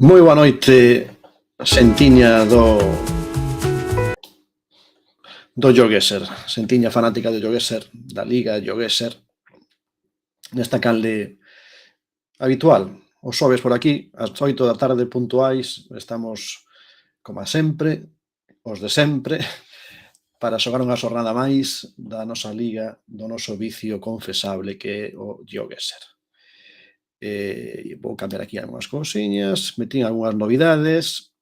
Moi boa noite, xentiña do Jogueser, xentiña fanática do Jogueser, da Liga Jogueser, nesta canle habitual. Os xoves por aquí, ás 8 da tarde puntuais, estamos, como sempre, os de sempre, para xogar unha xornada máis da nosa liga, do noso vicio confesable que é o Jogueser. Vou cambiar aquí algunhas cousiñas, metín algunhas novidades.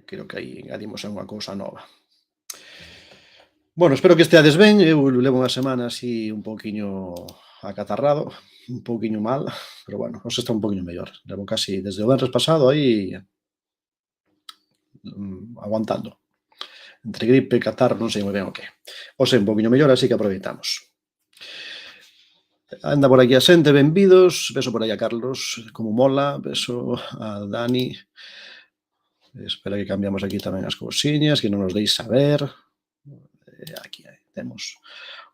Creo que aí engadimos algunha cousa nova. Bueno, espero que esteades ben. Eu levo unha semana así un pouquiño acatarrado, un pouquiño mal, pero bueno, hoxe está un pouquiño mellor. Levo casi desde o venres pasado aí aguantando. Entre gripe, catarro, non sei moi ben o que. Hoxe un pouquiño mellor, así que aproveitamos. Anda por aquí a xente, benvidos. Beso por aí a Carlos, como mola. Beso a Dani. Espera que cambiamos aquí tamén as cousiñas, que non nos deis saber. Aquí temos.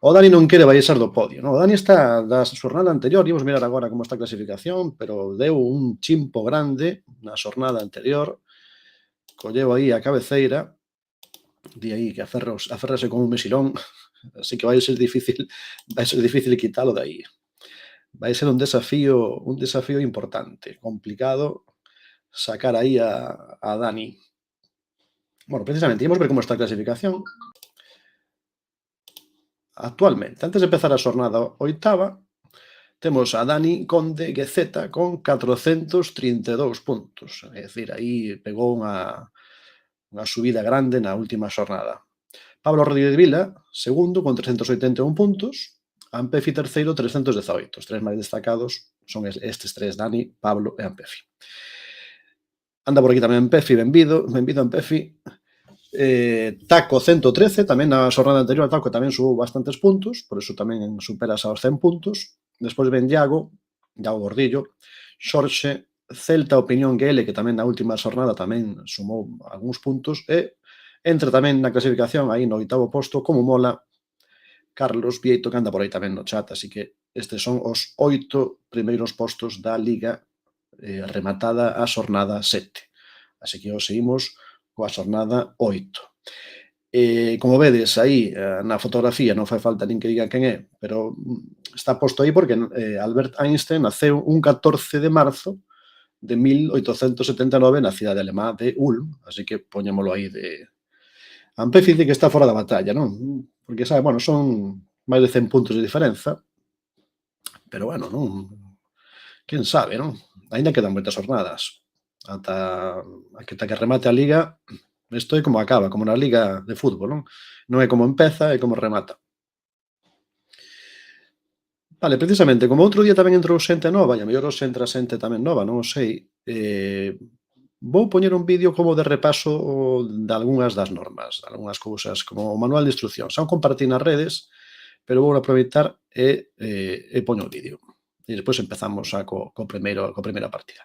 O Dani non quere baixar do podio, non? O Dani está da xornada anterior, íamos mirar agora como está a clasificación, pero deu un chimpo grande na xornada anterior, colleu aí a cabeceira, di aí que aferrase con un mesilón, así que vai ser difícil quitalo de aí. Vai ser un desafío importante, complicado, sacar aí a Dani. Bueno, precisamente, íamos ver como está a clasificación. Actualmente, antes de empezar a xornada oitava, temos a Dani Conde Guezeta con 432 puntos. É dicir, aí pegou unha subida grande na última xornada. Pablo Rodríguez Vila, segundo, con 381 puntos. Ampefi terceiro, 318. Os tres máis destacados son estes tres, Dani, Pablo e Ampefi. Anda por aquí tamén Ampefi, benvido Ampefi. Taco 113, tamén na xornada anterior Taco tamén subou bastantes puntos, por eso tamén superas aos 100 puntos. Despois ven Iago Gordillo, Xorxe, Celta Opinión GL, que tamén na última xornada tamén sumou algúns puntos, e entra tamén na clasificación aí no oitavo posto, como mola, Carlos Vieito, que anda por aí tamén no chat, así que estes son os 8 primeiros postos da Liga rematada a xornada 7. Así que os seguimos coa xornada 8. Como vedes aí na fotografía, non fai falta nin que diga quen é, pero está posto aí porque Albert Einstein naceu un 14 de marzo de 1879 na cidade alemá de Ulm, así que poñémolo aí de... Ampefi dice que está fora da batalla, non? Porque, sabe, bueno, son máis de 100 puntos de diferenza, pero, bueno, non... Quen sabe, non? Ainda quedan moitas jornadas. Ata que remate a Liga, isto é como acaba, como na Liga de fútbol, non? Non é como empeza, é como remata. Vale, precisamente, como outro día tamén entrou xente nova, e a mellor os entra xente tamén nova, non o sei, vou poñer un vídeo como de repaso de algunhas das normas, de algunhas cousas, como o manual de instrucción. Xa o compartí nas redes, pero vou aproveitar e poño o vídeo. E despois empezamos co primeira partida.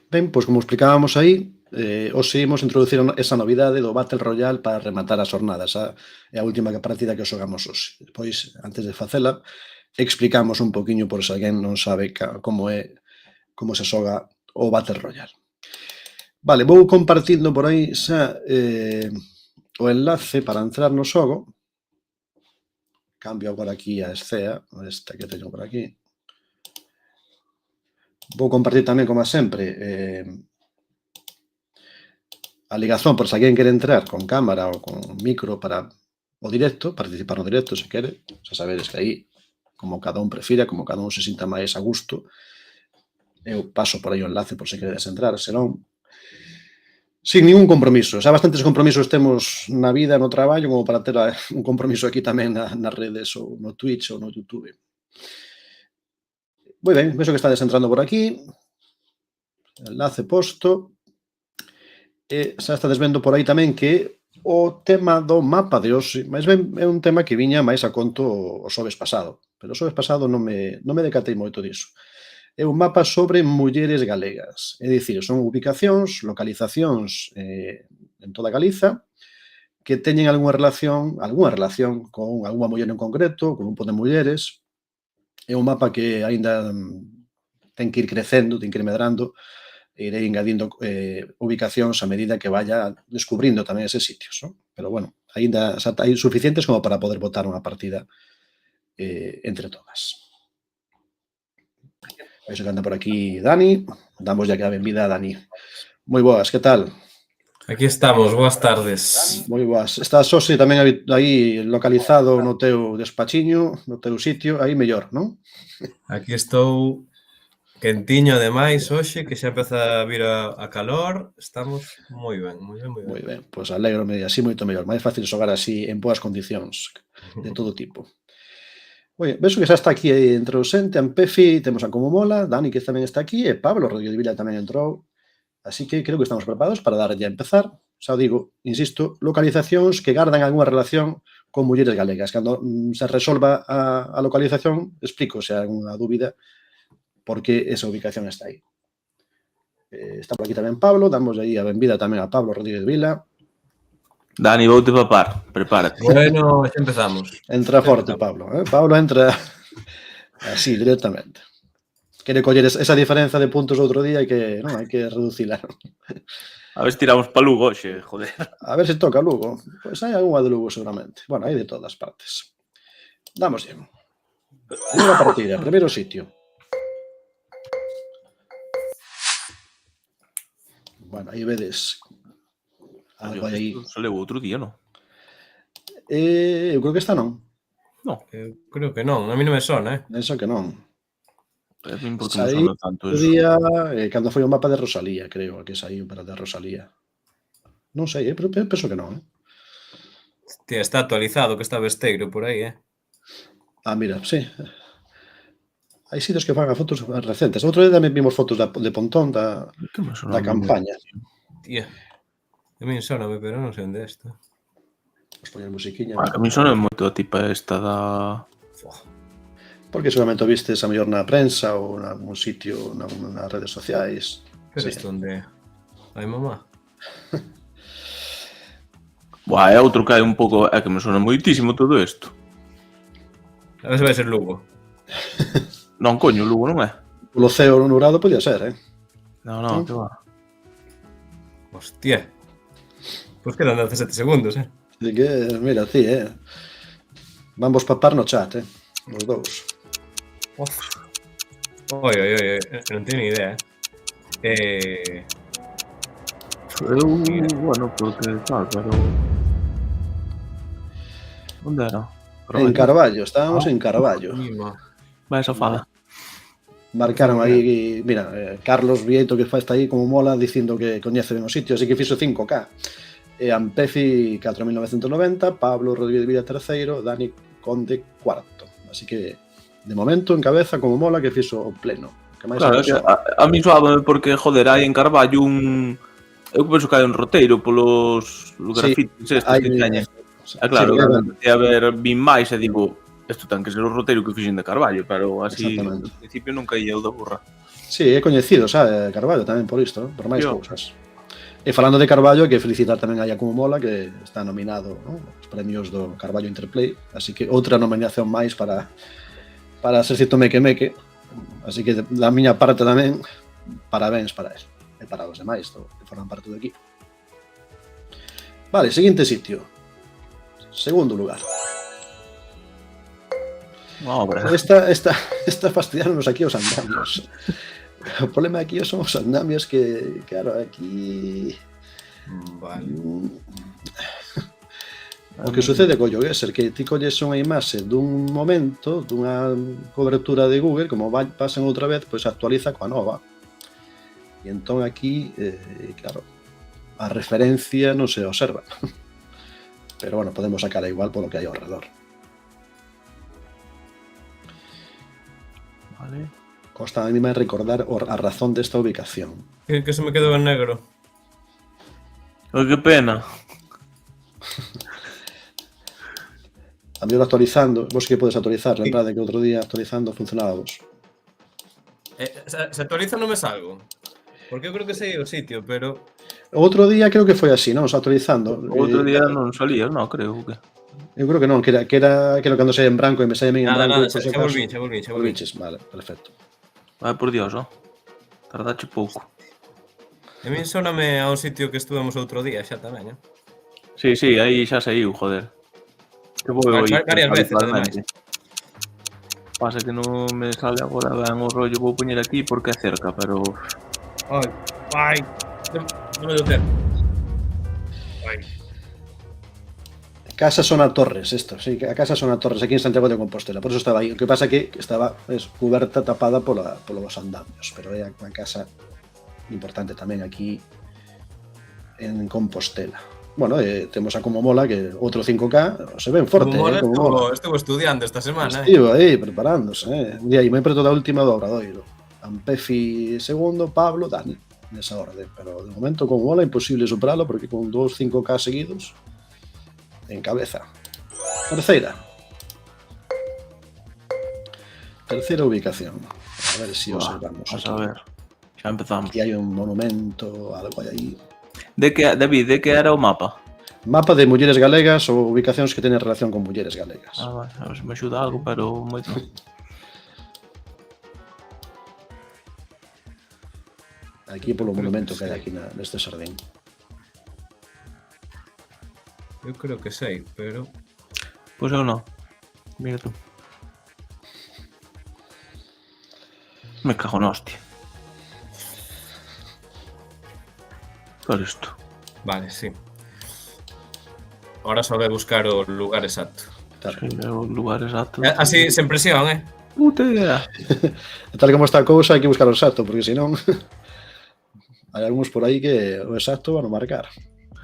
Ben, pois como explicábamos aí, hoxe imos introducir esa novidade do Battle Royale para rematar a xornada. Esa é a última partida que xogamos hoxe. Depois, antes de facela, explicamos un poquinho por se alguén non sabe como se xoga o Battle Royale. Vale, vou compartindo por aí xa o enlace para entrar no xogo. Cambio agora aquí a escena, esta que teño por aquí. Vou compartir tamén, como sempre, a ligazón por se alguén quere entrar con cámara ou con micro para o directo, participar no directo se quere. Xa sabedes que aí, como cada un prefira, como cada un se sinta máis a gusto, eu paso por aí o enlace por se queredes entrar, senón sin ningún compromiso. Xa bastantes compromisos temos na vida, no traballo, como para ter un compromiso aquí tamén nas redes ou no Twitch ou no YouTube. Moi ben, vexo que estades entrando por aquí. Enlace posto. E xa estades vendo por aí tamén que o tema do mapa de hoxe, máis ben é un tema que viña máis a conto o xoves pasado, pero o xoves pasado non me decatei moito diso. É un mapa sobre mulleres galegas, é dicir, son ubicacións, localizacións en toda Galiza que teñen algunha relación con algunha muller en concreto, con un grupo de mulleres. É un mapa que aínda ten que ir crecendo, ten que ir medrando, e irei engadindo ubicacións a medida que vaya descubrindo tamén eses sitios, non? Pero, bueno, aínda xa hai suficientes como para poder botar unha partida entre todas. Vexo que anda por aquí Dani. Damos ya que a benvida a Dani. Moi boas, que tal? Aquí estamos, boas tardes. Moi boas. Estás hoxe tamén aí localizado no teu despachiño, no teu sitio, aí mellor, non? Aquí estou quentiño ademais hoxe, que xa empeza a vir a calor. Estamos moi ben, moi ben, moi ben. Moi ben, pois alégrome, así moito mellor. Máis fácil xogar así en boas condicións de todo tipo. Oye, vexo que xa está aquí entre o xente, Ampefi, temos a Como Mola, Dani que tamén está aquí, e Pablo Rodríguez Vila tamén entrou. Así que creo que estamos preparados para dar ya a empezar. Xa o digo, insisto, localizacións que gardan algunha relación con mulleres galegas. Cando se resolva a localización, explico se hai algunha dúbida por que esa ubicación está aí. Está por aquí tamén Pablo, damos aí a benvida tamén a Pablo Rodríguez Vila. Dani, voute papar, prepárate. Bueno, xa empezamos. Entra forte, Pablo. Pablo entra así, directamente. Quere coller esa diferenza de puntos outro día e que non hai que reducila. A ver se tiramos pa Lugo hoxe, joder. A ver se toca Lugo. Pois hai algunha de Lugo seguramente. Bueno, hai de todas partes. Damos bien. Primeira partida, primeiro sitio. Bueno, aí vedes algo aí. Se levou outro día, non? Eu creo que esta non. Non. Eu creo que non, a mí non me sona, Penso que non. A mí porque me sona tanto eso. Día, cando foi o mapa de Rosalía, creo que saiu para de Rosalía. Non sei, pero penso que non. Hostia, está actualizado, que está Besteiro por aí, Ah, mira, sí. Hai sitios que fan as fotos recentes. Outro día tamén vimos fotos de Pontón da campaña. Tía, a mí soname, pero non sei onde está. Vamos poñer musiquiña. A mí sona moito a tipa esta da... Porque seguramente o vistes a mellor na prensa ou en algún sitio, nas redes sociais. Pero isto onde? Ai, mamá. Buah, é outro que hai un pouco... É que me sona moitísimo todo isto. A ver se vai ser Lugo. Non, coño, Lugo non é. Polo ceo nurado podía ser, Non, que va. Hostia. Pois quedan 17 segundos, De que, mira, ti, Vamos papar no chat, os dous. Oi, non teño ni idea, Bueno, porque tal, pero... Onde era? En Carballo, estábamos en Carballo. Vai esa fada. Marcaron aí, mira, Carlos Vieito que está aí como mola dicindo que coñece ben o sitio, así que fixo 5K. Ampefi 4.990, Pablo Rodríguez Vila terceiro, Dani Conde cuarto. Así que, de momento, en cabeza como mola que fixo o pleno. Que máis claro, a mí suave porque, joder, hai en Carballo un... Eu penso que hai un roteiro polos grafitis estes que teñen. Claro, empecé a ver vin máis e digo, isto ten que ser o roteiro que fixen de Carballo, pero así, no principio nunca ia o da burra. Sí, é coñecido, sabe, Carballo tamén por isto, por máis Tío. cousas. E falando de Carballo, hai que felicitar tamén a Iacumo Mola, que está nominado, ¿no?, os premios do Carballo Interplay, así que outra nominación máis para Sercito Meque Meque, así que da miña parte tamén, parabéns para él, e para os demais que forman parte do equipo. Vale, seguinte sitio. Segundo lugar. Unha obra. Está fastidiándonos aquí os andamios. O problema aquí son os andamios que, claro, aquí... Vale. O que sucede co Yogeser, que ti colles unha imaxe dun momento, dunha cobertura de Google, como pasan outra vez, pois actualiza coa nova. E entón aquí, claro, a referencia non se observa. Pero bueno, podemos sacarla igual polo que hai ao redor. Vale. Costa a mí me recordar a razón desta ubicación. Que se me quedou en negro. Oi, que pena. A mellor actualizando, vos que podes actualizar, lembrade que outro día actualizando funcionaba vos. Se actualiza non me salgo. Porque eu creo que sei o sitio, pero... Outro día creo que foi así, non? Actualizando. Outro día non salía, non, creo que. Eu creo que non, que era cando saía en branco e me saía en branco. Nada, xa volvín. Volviches, vale, perfecto. Vai, por Dios, ó. Tardache pouco. A mí soname a un sitio que estuvemos outro día xa tamén, Sí, aí xa saiu, joder. Que vou varias veces, ademais. Pasa que non me sale agora ben o rollo, vou poñer aquí porque é cerca, pero... Ai, non me deu tempo. Ai. Casa Sona Torres, isto, sí, a Casa Sona Torres, aquí en Santiago de Compostela, por eso estaba aí. O que pasa que estaba cuberta, tapada polos andamios, pero é unha casa importante tamén aquí en Compostela. Bueno, temos a Como Mola, que outro 5K, se ven forte. Como Mola estuvo estudiando esta semana. Estivo aí, preparándose. Un día, moi preto da última do Obradoiro. Ampefi segundo, Pablo, Dani, nesa orde. Pero de momento, Como Mola, imposible superalo, porque con 2 5K seguidos, en cabeza. Terceira ubicación. A ver si observamos. A ver, xa empezamos. Aquí hai un monumento, algo aí. David, de que era o mapa? Mapa de mulleres galegas ou ubicacións que teñen relación con mulleres galegas. Vale, a ver se me axuda algo, pero moito. Aquí polo monumento que hai aquí neste xardín. Eu creo que sei, pero... Pois eu non. Mira tú. Me cago na hostia. ¿Qué es isto? Vale, sí. Ahora só vai buscar o lugar exacto. Claro. Sí, o lugar exacto. Así, sen presión, Puta idea. Tal como está a cousa, hai que buscar o exacto, porque senón hai algúns por aí que o exacto van a marcar.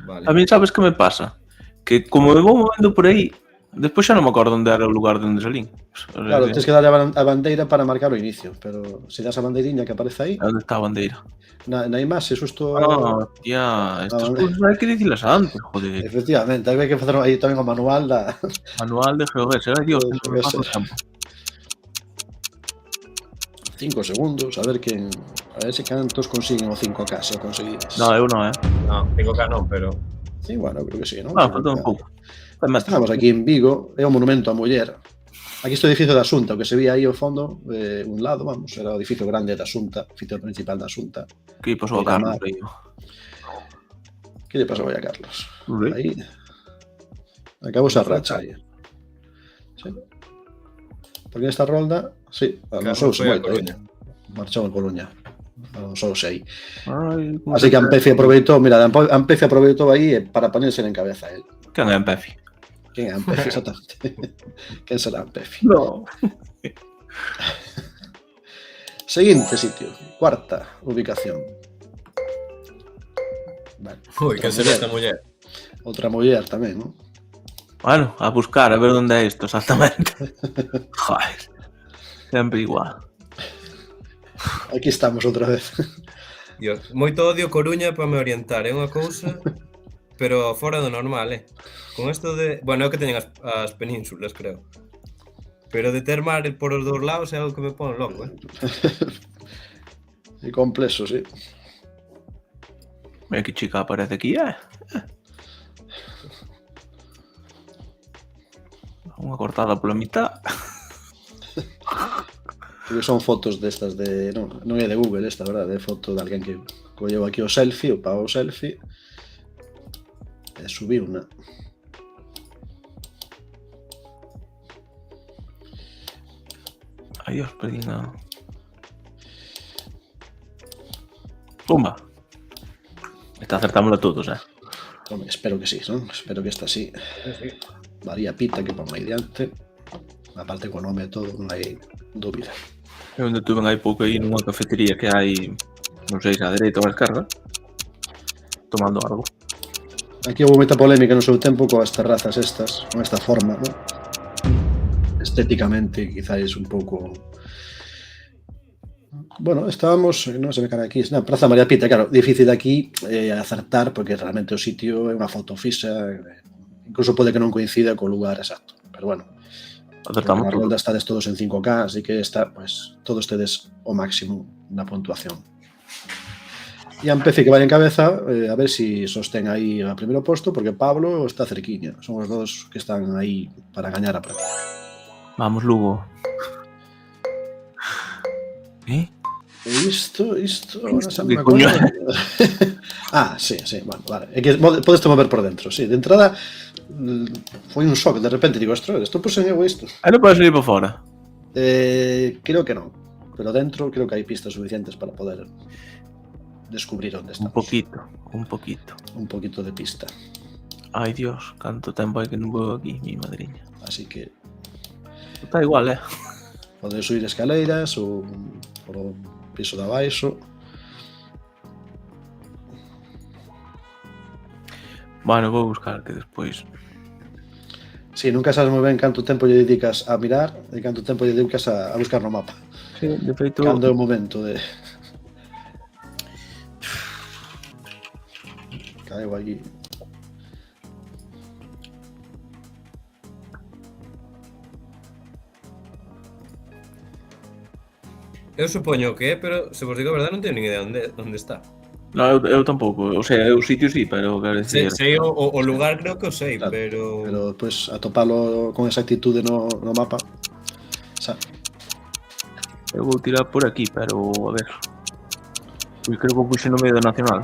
Vale. A mí sabes que me pasa? Que como me vou movendo por aí, despois xa non me acordo onde era o lugar de onde salín. Claro, tens que darle a bandeira para marcar o inicio, pero se das a bandeiriña que aparece aí, onde está a bandeira? na imaxe, xusto... Tía, estas cousas hai que dicilas antes, joder. Efectivamente, hai que facer aí tamén o manual da... Manual de GeoGuessr, ai Dios, que non me paso o tempo. 5 segundos, a ver se cantos consiguen o 5K, se o conseguides. No, eu non, No, 5K non, pero... Sí, bueno, creo que sí, non? falta un pouco. Estamos aquí en Vigo, é o monumento á muller. Aquí está o edificio da Xunta, o que se vía aí ao fondo, un lado, vamos, era o edificio grande da Xunta, o edificio principal da Xunta. Que pasou a Carlos aí? Que lle pasou a Carlos? Aí acabou a racha aí. Sí. Porque esta rolda, sí, amosouse moito aí. Marchou a Coruña. Amosouse aí. Así que Ampefi aproveitou, mira, Ampefi aproveitou aí para ponerse en cabeza a él. Quen é Ampefi? Quen é Ampefi, exactamente. Quen será Ampefi? No. Seguinte sitio, cuarta ubicación. Vale. Ui, que será esta muller? Outra muller tamén, non? Bueno, a buscar, a ver onde é isto exactamente. Joder, sempre igual. Aquí estamos outra vez. Dios, moito odio Coruña para me orientar, é unha cousa, pero fora do normal, Con isto de... Bueno, é o que teñen as penínsulas, creo. Pero de ter mar por os dous lados é algo que me pon loco, E complexo, sí. Mira que chica aparece aquí, Unha cortada pola mitad. Porque son fotos destas de... Non é de Google esta, verdad? É foto de alguén que colleu aquí o selfie, o pagou o selfie e subiu na... Ai, Dios, perdí nada. Pumba. Esta acertámosla todos, Home, espero que sí, non? Espero que esta sí. María Pita, que pon aí diante. Aparte co nome e todo, non hai dúbida. É onde tuve hai pouco aí nunha cafetería que hai, non sei se á dereita ou á esquerda, tomando algo. Aquí houve moita polémica no seu tempo coas terrazas estas, con esta forma, non? Estéticamente, quizáis un pouco... Bueno, estábamos, non se me cara aquí, na Praza María Pita, claro, difícil aquí acertar, porque realmente o sitio é unha foto fixa, incluso pode que non coincida co lugar exacto, pero bueno, Acertamos na todo. rolda estades todos en 5K, así que esta, pues, todos tedes o máximo na puntuación. E a Empece que vai en cabeza, a ver si sostén aí a primeiro posto, porque Pablo está cerquiña, son os dos que están aí para gañar a prueba. Vamos, Lugo. Isto, ahora xa Que me coño acordo. Sí, bueno, vale. É que podes te mover por dentro, sí. De entrada, foi un shock, de repente digo, ostras, isto puse en eu isto. Non podes salir por fora? Creo que non, pero dentro creo que hai pistas suficientes para poder descubrir onde estamos. Un poquito. Un poquito de pista. Ai, Dios, canto tempo hai que non vou aquí, mi madriña. Así que Está igual, podes subir escaleiras ou por o piso de abaixo. Bueno, vou buscar que despois... Sí, nunca sabes moi ben canto tempo lle dedicas a mirar e canto tempo lle dedicas a buscar no mapa. Sí, de feito... Cando é o momento de... Caigo aquí. Eu supoño que é, pero se vos digo a verdade non teño nin idea onde está. No, eu tampouco. O sea, o sitio sí, pero quero dicir... Sei o lugar creo que o sei, Claro, pero despois atopalo con exactitude no mapa. Eu vou tirar por aquí, pero a ver... Eu creo que o puxe no medio do Nacional.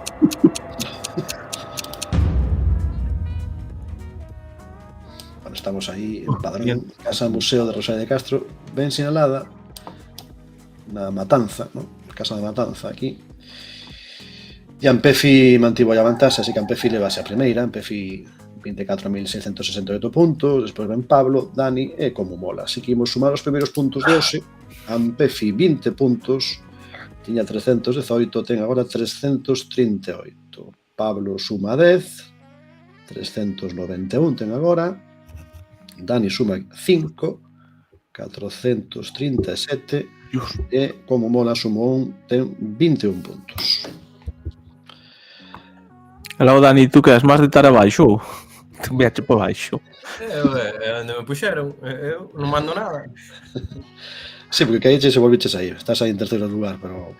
Bueno, estamos aí en Padrón, Casa Museo de Rosario de Castro, ben sinalada na Matanza, ¿no? Casa de Matanza aquí. E a Empefi mantivo a vantaxe, así que a Empefi levase a primeira, Empefi 24.668 puntos, despois ven Pablo, Dani e Como Mola. Así que imos sumar os primeiros puntos de hoxe. A Empefi 20 puntos, tiña 318, ten agora 338. Pablo suma 10, 391 ten agora. Dani suma 5, 437. E Como Mola sumou ten 21 puntos. E logo, Dani, tú que és máis de estar abaixo? Tu viaxe por baixo. é onde me puxeron, eu non mando nada. Sí, porque caíches e volviches aí. Estás aí en terceiro lugar, pero...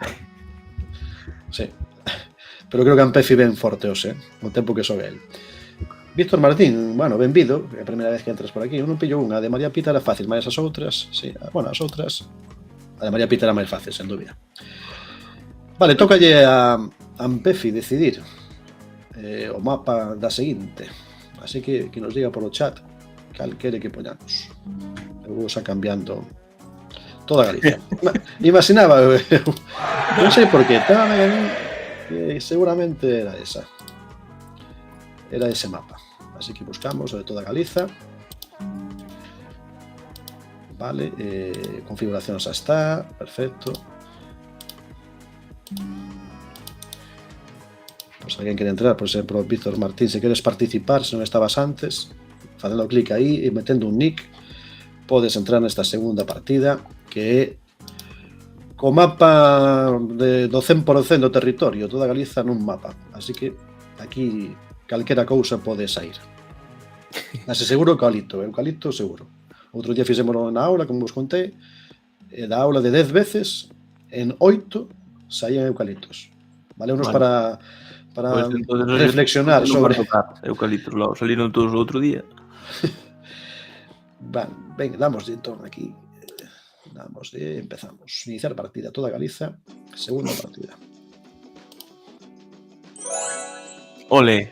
Sí. Pero creo que a Empefi ben forte hoxe, o tempo que sobe el. Víctor Martín, bueno, benvido, é a primeira vez que entras por aquí. Eu non pillo unha, a de María Pita era fácil, máis as outras, sí, bueno, as outras... A de María Pita era máis fácil, sen dúbida. Vale, tócalle a Empefi decidir o mapa da seguinte. Así que nos diga polo chat cal quere que poñamos. Eu vou xa cambiando toda Galicia. Imaginaba eu, non sei por qué, que seguramente era esa. Era ese mapa. Así que buscamos o de toda Galiza. Vale, configuración xa está, perfecto. Pois alguén quere entrar, por exemplo, Víctor Martín, se queres participar, se non estabas antes, facendo clic aí e metendo un nick, podes entrar nesta segunda partida, que é co mapa do 100% do territorio, toda Galiza nun mapa. Así que aquí calquera cousa pode sair. Mas seguro eucalipto seguro. Outro día fixémoslo na aula, como vos contei, da aula de 10 veces, en 8 saían eucaliptos. Valeunos Bueno. para Pois, entonces, reflexionar sobre... eucaliptos logo, saliron todos o outro día. Ben, damos de entón aquí. Damos de... Empezamos. Iniciar partida. Toda Galiza. Segunda partida. Ole,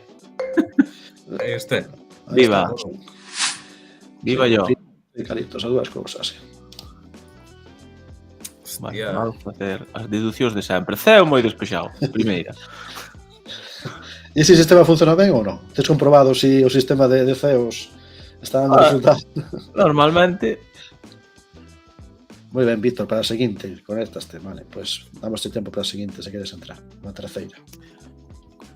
Aí este. Aí Viva. estamos. viva yo. Eucaliptos, as dúas cousas. Vale, vamos facer as deducións de sempre. Ceo moi despexado, primeira. E ese sistema funciona ben ou non? Tes comprobado se o sistema de CEOs está dando resultados? Normalmente, Moi ben, Víctor, para a seguinte, conéctaste, vale, pois damos tempo para a seguinte se queres entrar, na terceira.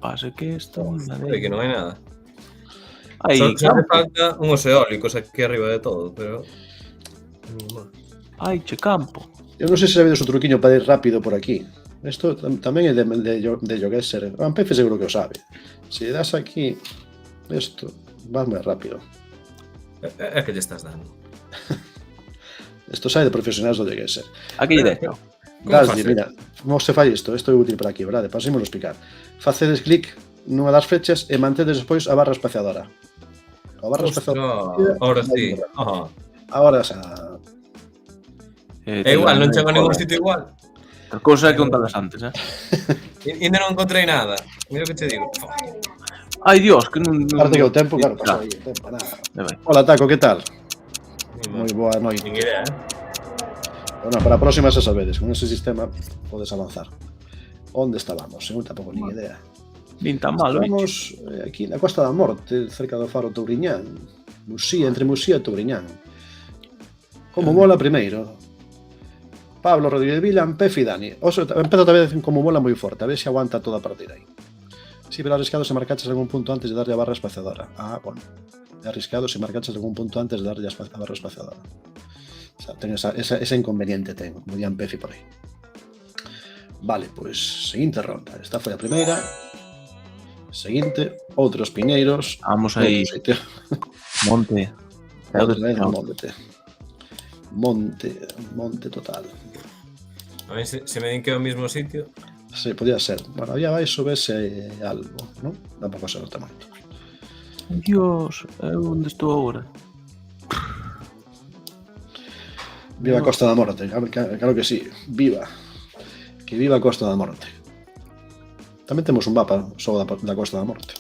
pase que isto... Aí que non hai nada. Aí, Só hace falta unhos eólicos aquí arriba de todo, pero... ai, che campo. Eu non sei se sabedes o truquiño para ir rápido por aquí. Isto tamén é de GeoGuessr. O Ampefe seguro que o sabe. Se das aquí, isto, vas moi rápido. É que lle estás dando. Isto sai de profesionais do GeoGuessr. Aquí dentro. Como Daslle, facer? mira, como se fai isto? Isto é útil para aquí, verdade? Pasémoslo explicar. Facedes clic nunha das flechas e mantedes despois a barra espaciadora. A barra espaciadora. Ahora sí. Ajá. Ahora xa... É igual, non chego a ningún sitio igual. A cousa é contadas antes, Ainda non encontrei nada. Mira o que te digo. Ai, Dios, que non... Parte que o tempo, claro, pasou aí o tempo, nada. Vai. Hola, Taco, que tal? Moi Moi boa noite. Nin idea, Bueno, para a próxima xa sabedes, con ese sistema podes avanzar. Onde estábamos? Eu tampouco nin idea. Nin tan malo, Estamos aquí na Costa da Morte, cerca do faro Touriñán. Musía, entre Musía e Touriñán. Como mola primeiro. Pablo, Rodríguez Vila, Ampefe e Dani. Empezo tamén como mola moi forte, a ver se aguanta toda a partida aí. Si, pero arriscado se marcaches algún punto antes de darlle a barra espaciadora. Ah, bueno. É arriscado se marcaches algún punto antes de darlle a barra espaciadora. O sea, ten ese inconveniente, como di Ampefe por aí. Vale, pois, seguinte ronda. Esta foi a primeira. Seguinte, outros piñeiros. Vamos aí. Monte. Monte total. A ver se me din que é o mismo sitio. Sí, podía ser. Bueno, aí abaixo vese algo, non? Tampouco se nota moito. Dios, onde estou agora? Viva a Costa da Morte, claro que sí. Viva. Que viva a Costa da Morte. Tamén temos un mapa só da Costa da Morte.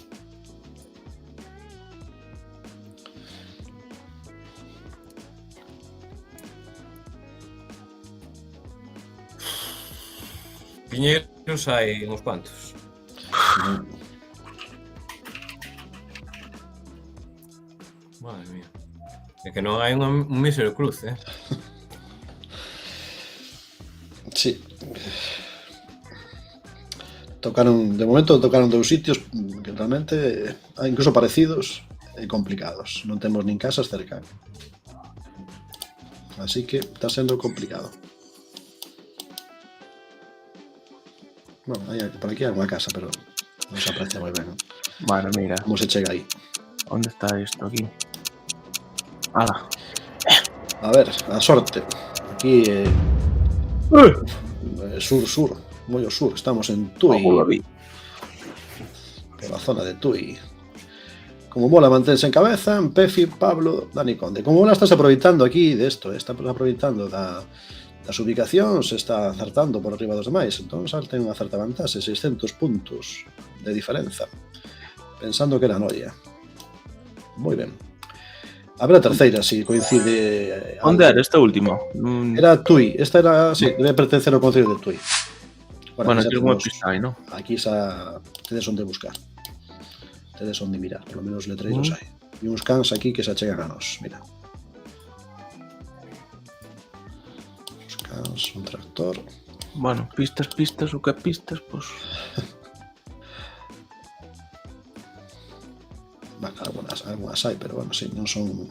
Piñeiros hai uns cuantos. Madre mía. É que non hai un mísero cruz, Sí. De momento tocaron dous sitios que realmente incluso parecidos e complicados. Non temos nin casas cerca. Así que está sendo complicado. Bueno, por aquí hai unha casa, pero non se aprecia moi ben, non? Bueno, mira. Como se chega aí? Onde está isto aquí? Ala. A ver, a sorte. Aquí sur, moi ao sur. Estamos en Tui. Por a zona de Tui. Como mola mantense en cabeza, Ampefe, Pablo, Dani Conde. Como mola estás aproveitando aquí de esto, estás aproveitando das ubicacións, está acertando por arriba dos demais, entón ten unha certa vantaxe, 600 puntos de diferenza, pensando que era noia. Moi ben. A ver a terceira, si coincide... Onde era esta última? Era Tui, esta era, sí, debe pertencer ao concello de Tui. Bueno, aquí unha pista hai, non? Aquí xa tedes onde buscar, tedes onde mirar, por lo menos letreiros hai. E uns cans aquí que se achegan a nós, mira. Un tractor. Bueno, pistas, o que pistas, pois... Bueno, algunas hai, pero bueno, sí, non son...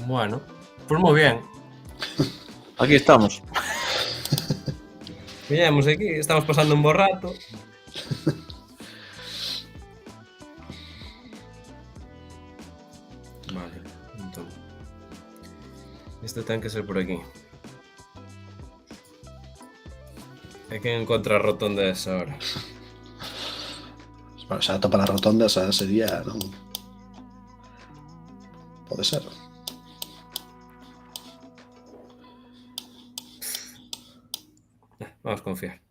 Bueno, pues moi bien. Aquí estamos. Viñemos aquí, estamos pasando un bo rato. Vale, entón. Este ten que ser por aquí. Hai que encontrar a rotonda esa hora. Bueno, xa topa a rotonda, xa sería, non? Pode ser. Vamos confiar.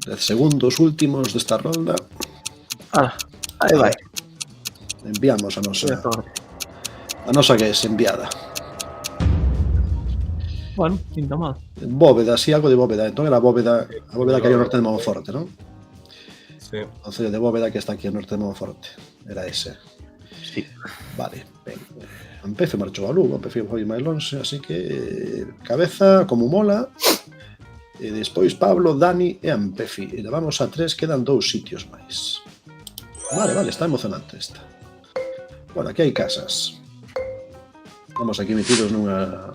10 segundos últimos desta rolda. Aí vai. Enviamos a nosa que é enviada. Bueno, pinta mal. Bóveda, sí, algo de Bóveda. Entón era a Bóveda que hai ao norte de Monforte, non? Sí. O concello de Bóveda que está aquí ao norte de Monforte. Era ese. Sí. Vale, ben. Ampefe marchou a Lugo, Ampefe foi máis longe, así que cabeza como mola. E despois Pablo, Dani e Ampefi. E levamos a 3, quedan 2 sitios máis. Vale, está emocionante esta. Bueno, aquí hai casas. Estamos aquí metidos nunha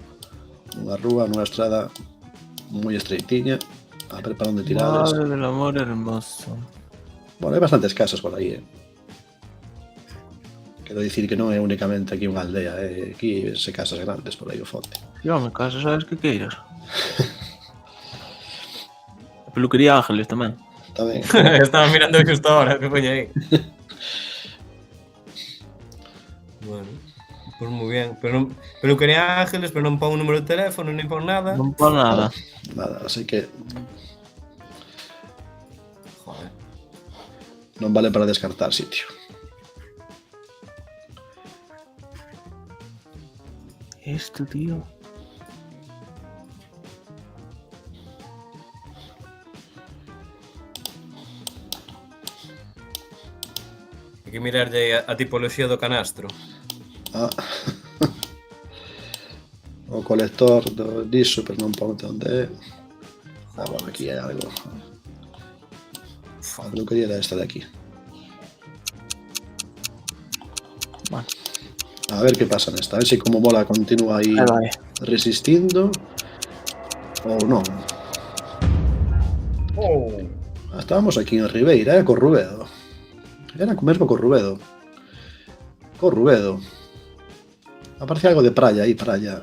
rúa, nunha estrada moi estreitiña. A ver para onde tirades. Madre del amor hermoso. Bueno, hai bastantes casas por aí, Quero dicir que non é únicamente aquí unha aldea, aquí se casas grandes por aí o fonte. Home, casa sabes que queiras. A peluquería Ángeles tamén. Está ben. Estaba mirando justo ahora, que coño aí. Bueno, pues moi bien. Pero quería Ángeles, pero non pon un número de teléfono, nin pon nada. Non pon nada. Nada, así que Joder. non vale para descartar sitio. Esto, tío. Hai que mirarlle a tipoloxía do canastro. O colector diso, pero non ponte onde é. Bueno, aquí hai algo. A peluquería era esta de aquí. Bueno. A ver que pasa nesta. A ver se como mola continúa aí resistindo ou non. Estábamos aquí en Ribeira, Corrubedo. Era mesmo Corrubedo. Aparece algo de praia aí, praia.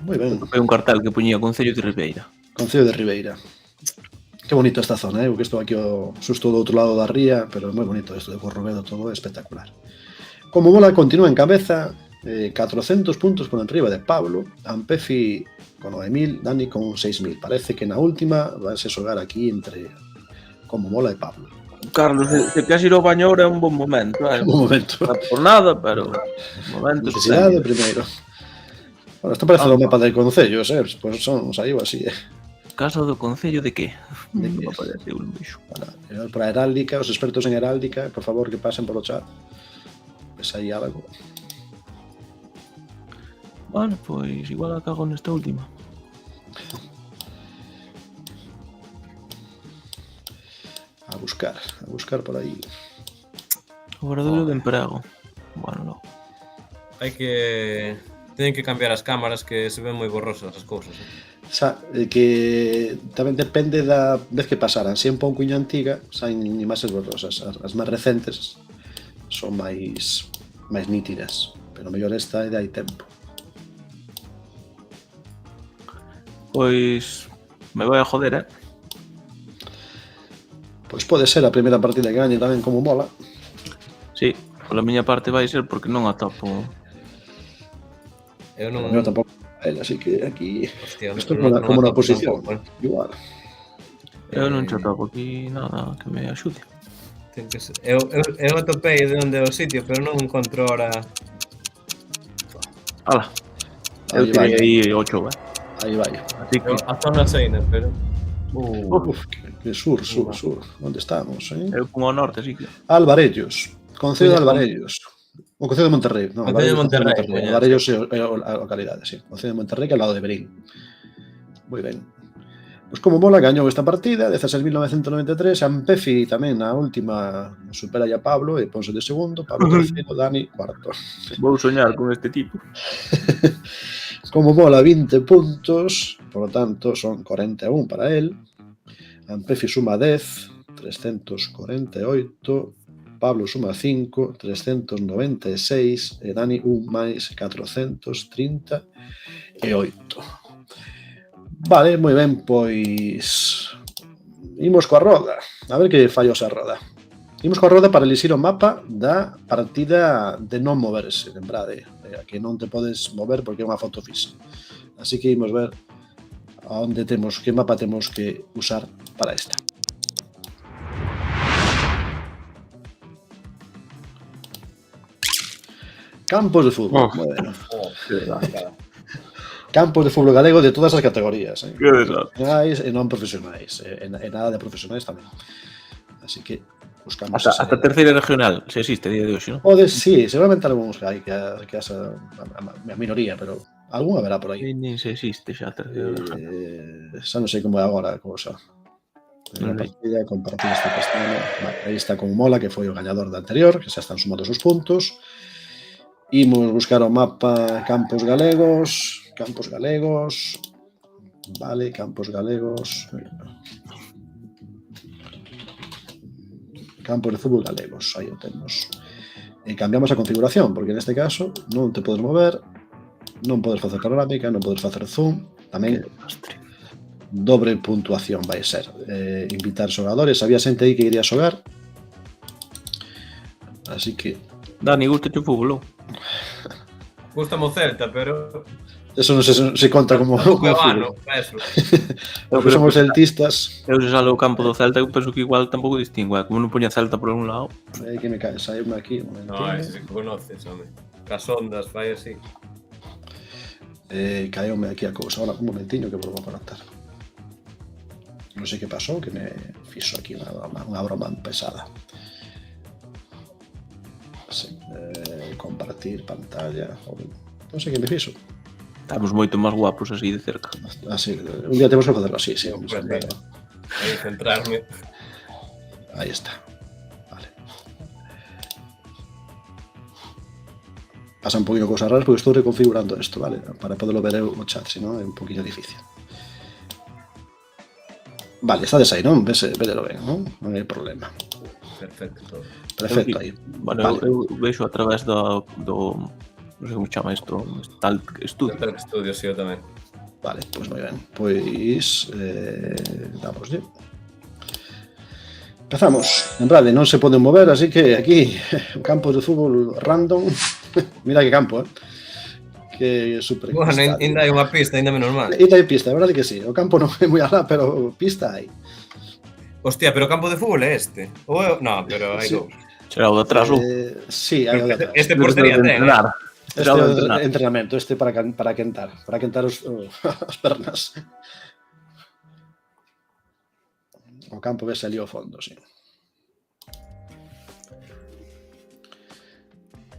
Moi ben. Foi un cartel que puñía Concello de Ribeira. Concello de Ribeira. Que bonito esta zona, que estou aquí xusto do outro lado da ría, pero é moi bonito isto de Corrubedo, todo é espectacular. Como mola continúa en cabeza, 400 puntos por enriba de Pablo, Ampefi con 9.000, Dani con 6.000. Parece que na última vanse xogar aquí entre Como mola e Pablo. Carlos, se queres ir ao baño ahora é un bon momento. Un bon momento. Non por nada, pero momento. Necesidade primeiro. Bueno, isto parece o mapa de concellos, Pois son, saiu así, Casa do Concello de que? De que? Non aparece un bicho. Para a heráldica, os expertos en heráldica, por favor, que pasen polo chat. Ves aí algo. Bueno, pois igual a cago nesta última. A buscar por aí. Obradoiro de emprego. Bueno, non. Hai que... Teñen que cambiar as cámaras que se ven moi borrosas as cousas. Xa, que tamén depende da vez que pasaran. Se é un pouquiño antiga, saen imaxes borrosas. As máis recentes son máis nítidas, pero mellor esta é de hai tempo. Pois me vou a joder, Pois pode ser a primeira partida que gañe tamén como mola. Sí, pola miña parte vai ser porque non atopo. Eu non... Eu tampouco a él, así que aquí... Hostia, isto é como na posición, igual. Eu non che atopo aquí nada que me axude. Ten que ser... Eu atopei de onde é o sitio, pero non encontro ahora... Ala, eu tirei aí 8, Aí vai. Así que... A zona seina, pero... Que sur. Onde estamos, Eu fun ao norte, así que... Alvarellos. Concello de Alvarellos. O Concello de Monterrey. No, Concello de Monterrey. Alvarellos é a localidade, sí. Concello de Monterrey, que é ao lado de Berín. Moi ben. Pois como mola, gañou esta partida, 16.993. Ampefi tamén na última supera a Pablo e ponse de segundo. Pablo terceiro, Dani cuarto. Vou soñar con este tipo. Como mola, 20 puntos, por lo tanto son 41 para él. Ampefi suma 10, 348. Pablo suma 5, 396, e Dani 1 máis 438. Vale, moi ben, pois imos coa roda. A ver que fallos a roda. Imos coa roda para elixir o mapa da partida de non moverse, lembrade, que non te podes mover porque é unha foto fixa. Así que imos ver a onde temos, que mapa temos que usar para esta. Campos de fútbol. Bueno. Campos de fútbol galego de todas as categorías. Que desastre. Profesionais e non profesionais. E nada de profesionais tamén. Así que buscamos Hasta terceira regional, se existe a día de hoxe, non? sí, seguramente algúns que hai que asa a minoría, pero algún haberá por aí. Nin se existe xa a terceira regional. Xa non sei como é agora a cousa. Na partida, compartir esta pestaña. Vale, aí está con Mola, que foi o gañador da anterior, que xa están sumados os puntos. Imos buscar o mapa Campos Galegos. Vale, Campos Galegos. Campos de fútbol galegos, aí o temos. E cambiamos a configuración, porque neste caso non te podes mover, non podes facer panorámica, non podes facer zoom, tamén dobre puntuación vai ser. Invitar xogadores, había xente aí que quería xogar, así que... Dani, gusta o fútbol, non? Gústame o Celta, pero... Eso non se conta como Ano, eso. Porque somos celtistas. Eu se sale o campo do Celta, eu penso que igual tampouco distingo, como non poña Celta por un lado. Aí que me cae, saíme aquí un momentino. No, ese que conoces, home. Cas ondas, fai así. Caeume aquí a cousa. Ahora, un momentiño que volvo a conectar. Non sei que pasou, que me fixo aquí unha broma pesada. Sí, compartir pantalla. Non sei que me fixo. Estamos moito máis guapos así de cerca. Así, un día temos que facerlo así, sí. Aí centrarme. Aí está. Vale. Pasa un poquinho cosas raras porque estou reconfigurando isto, vale? Para poderlo ver o chat, senón é un poquinho difícil. Vale, estades aí, non? Vedelo ben, non? Non hai problema. Perfecto. Perfecto aí. Bueno, Vale. eu vexo a través do non sei como chama isto, tal estudio. Tal estudio, sí, eu tamén. Vale, pois moi ben. Pois damoslle. Empezamos. Lembrade, non se poden mover, así que aquí campos de fútbol random. Mira que campo, que super. Bueno, ainda hai unha pista, ainda menos mal. Ainda hai pista, é verdade que sí. O campo non é moi alá, pero pista hai. Hostia, pero o campo de fútbol é este? Ou é... No, pero hai Sí. dous. Será o de atrás, ou? Sí, hai o de atrás. Este portería ten, Este é o entrenamento, este para quentar as pernas. O campo vese ali ao fondo, sí.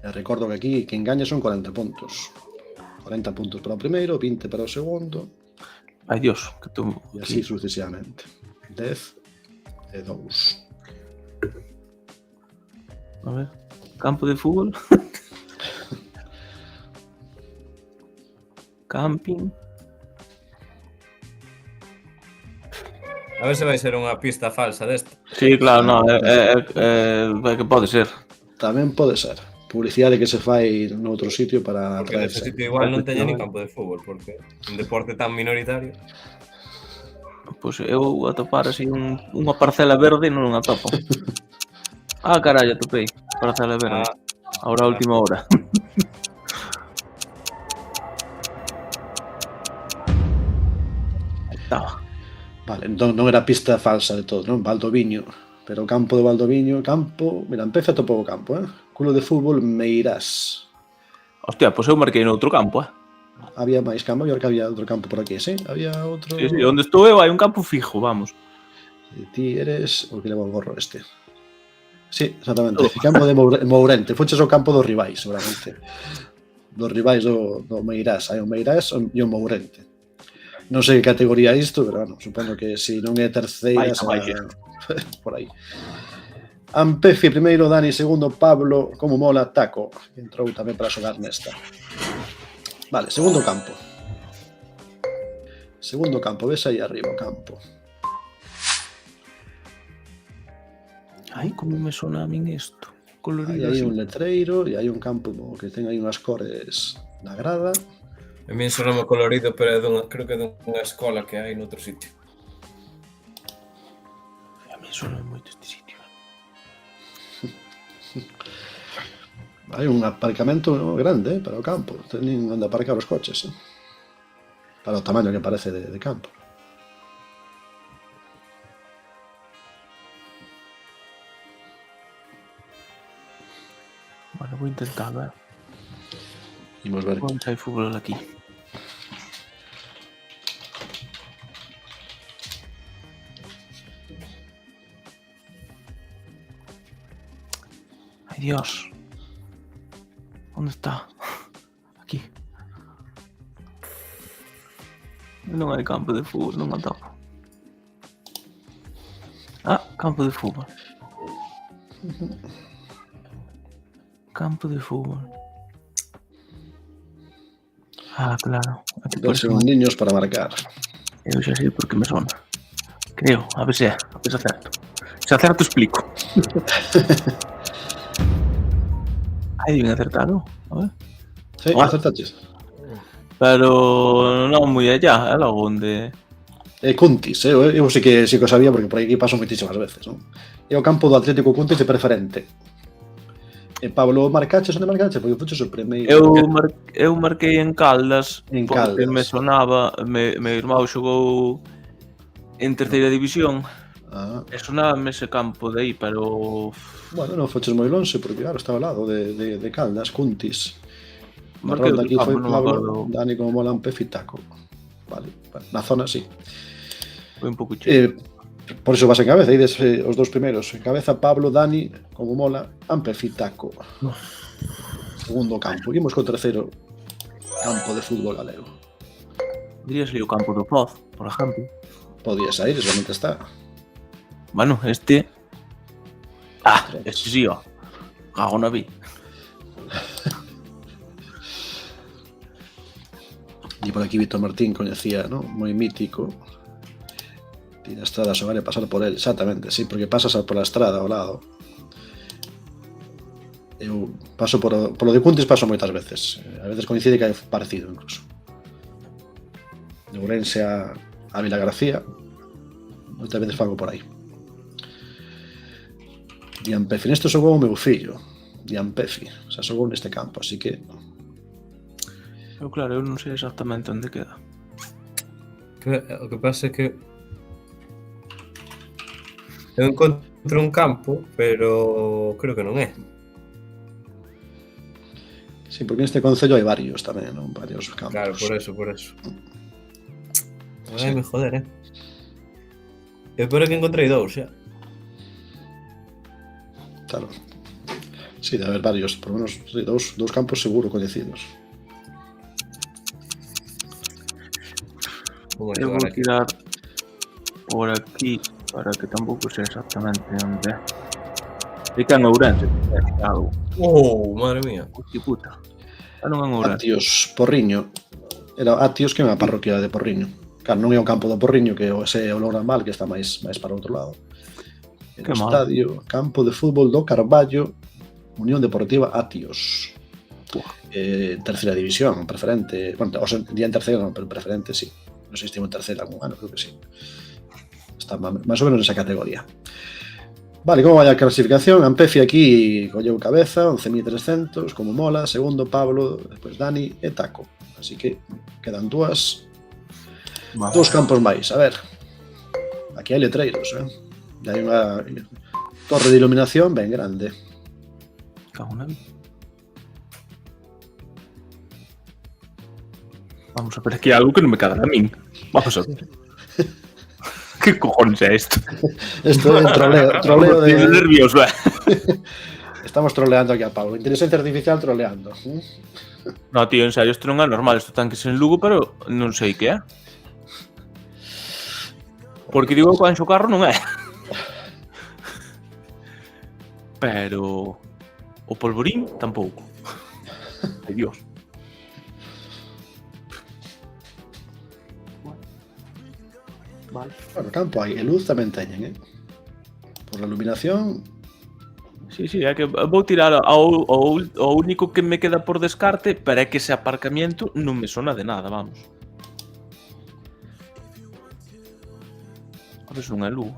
E recordo que aquí quen gaña son 40 puntos. 40 puntos para o primeiro, 20 para o segundo. Ai, Dios, que tú... E así sucesivamente. 10 e 2. A ver, campo de fútbol. Camping. A ver se vai ser unha pista falsa desta. Sí, claro, no, que pode ser. Tamén pode ser. Publicidade que se fai noutro sitio para Porque nese atraerse. sitio igual non teña ni campo de fútbol, porque un deporte tan minoritario. Pois eu atopar así unha parcela verde non a topo. Carallo, atopei. Parcela verde. Ahora a última hora. Estaba. Vale, entón non era pista falsa de todo, non? Valdoviño. Pero o campo de Valdoviño, campo... Mira, empeza a topar o campo, Club de fútbol Meirás. Hostia, pois eu marquei no outro campo, Había máis campo, e que había outro campo por aquí, sí? Había outro... Sí, onde estou eu hai un campo fijo, vamos. Ti eres o que leva o gorro este. Sí, exactamente. O campo de Mourente. Foches o campo dos rivais, seguramente. Dos rivais do Meirás. Hai o Meirás e o Mourente. Non sei que categoría é isto, pero bueno, supoño que se non é terceira, por aí. Ampefi primeiro, Dani segundo, Pablo, como mola, Taco, que entrou tamén para xogar nesta. Vale, segundo campo. Ves aí arriba o campo. Ai, como me sona a min isto. Aí Colorido hai así. un letreiro e hai un campo que ten aí unhas cores na grada. A mí soname colorido, pero é creo que é dunha escola que hai noutro sitio. A mí sona moito este sitio. Hai un aparcamento grande para o campo. Teñen onde aparcar os coches. Para o tamaño que parece de campo. Bueno, vou intentar ver. Imos ver. Onde hai fútbol aquí? Ai, Dios. Onde está? Aquí. Non hai campo de fútbol, non atopo. Ah, campo de fútbol. Campo de fútbol. Ah, claro. Aquí por Verse uns niños para marcar. Eu xa sei por que me sona. Creo, a ver se acerto. Se acerto explico. Ai, deben acertalo. A ver. Sí, Ah. acertaches. Pero non moi allá, é logo onde... Cuntis, eu sei que o sabía porque por aquí paso moitísimas veces, non? É o campo do Atlético Cuntis de Preferente. Pablo, marcaches onde marcaches? Porque fuches o primeiro. Eu marquei en Caldas, En porque Caldas. me sonaba, meu irmão xogou en terceira división, Ah, e sonábame ese campo de aí, pero... bueno, non foches moi lonxe, porque claro, estaba ao lado de Caldas, Cuntis. A Marquei ronda outro aquí foi campo, non me acordo. Pablo, Dani como molan Pefitaco. Vale, na zona sí. Foi un pouco chido. Por iso vas en cabeza, ides os dous primeiros. En cabeza Pablo, Dani, como mola, Ampefitaco. Segundo campo. Imos co terceiro campo de fútbol galego. Diríasle o campo do Poz, por exemplo. Podía sair, solamente está. Bueno, este... Ah, este sí, ó. Cago na vi. E por aquí Víctor Martín coñecía, ¿no? Moi mítico. Tiene a estrada sobre vale pasar por él, exactamente, sí, porque pasas por la estrada ao lado. Eu paso por lo de Cuntis paso moitas veces. A veces coincide que é parecido incluso. De Ourense a Vilagarcía, moitas veces fago por aí. Diampefi, neste xogou o meu fillo, Diampefi, xa xogou neste campo, así que Eu, claro, eu non sei exactamente onde queda. O que pasa é que eu encontro un campo, pero creo que non é. sí, porque neste concello hai varios tamén, non? Varios campos. Claro, por eso. Sí. Ai, me joder, Eu espero que encontrei dous, xa. Claro. Sí, de haber varios, por lo menos sí, dous campos seguro coñecidos. Vou Eu xogar vou aquí. tirar por aquí para que tampouco sei exactamente onde é. E que é en Ourense, algo. Madre mía. Que puta. Non é en Ourense. Atios Porriño. Era Atios que é unha parroquia de Porriño. Claro, non é o campo do Porriño que ese o Loura Mal que está máis para outro lado. É Que o mal. estadio, campo de fútbol do Carballo, Unión Deportiva Atios. Terceira división, preferente. Bueno, o sea, día en terceira non, pero preferente sí. Non sei se estivo en terceira algún ano, creo que sí. Está máis ou menos nesa categoría. Vale, como vai a clasificación? Ampefi aquí colleu cabeza, 11.300, como mola. Segundo, Pablo, despois Dani e Taco. Así que quedan dous campos máis. A ver, aquí hai letreiros, E hai unha torre de iluminación ben grande. Cago na vida. Vamos a ver, aquí hai algo que non me cadra a min. Vamos a ver. Que cojones é isto? Isto é troleo Estoy de... nervioso, Estamos troleando aquí a Pablo. Inteligencia artificial troleando. No, tío, en serio, isto non é normal. Isto ten que ser en Lugo, pero non sei que é. Porque digo que o Anxo Carro non é. Pero... o Polvorín tampouco. Ai, Dios. Vale. Bueno, campo hai, e luz tamén teñen, Por la iluminación, Sí, é que vou tirar o único que me queda por descarte, pero é que ese aparcamiento non me sona de nada, vamos. A ver se non é Lugo.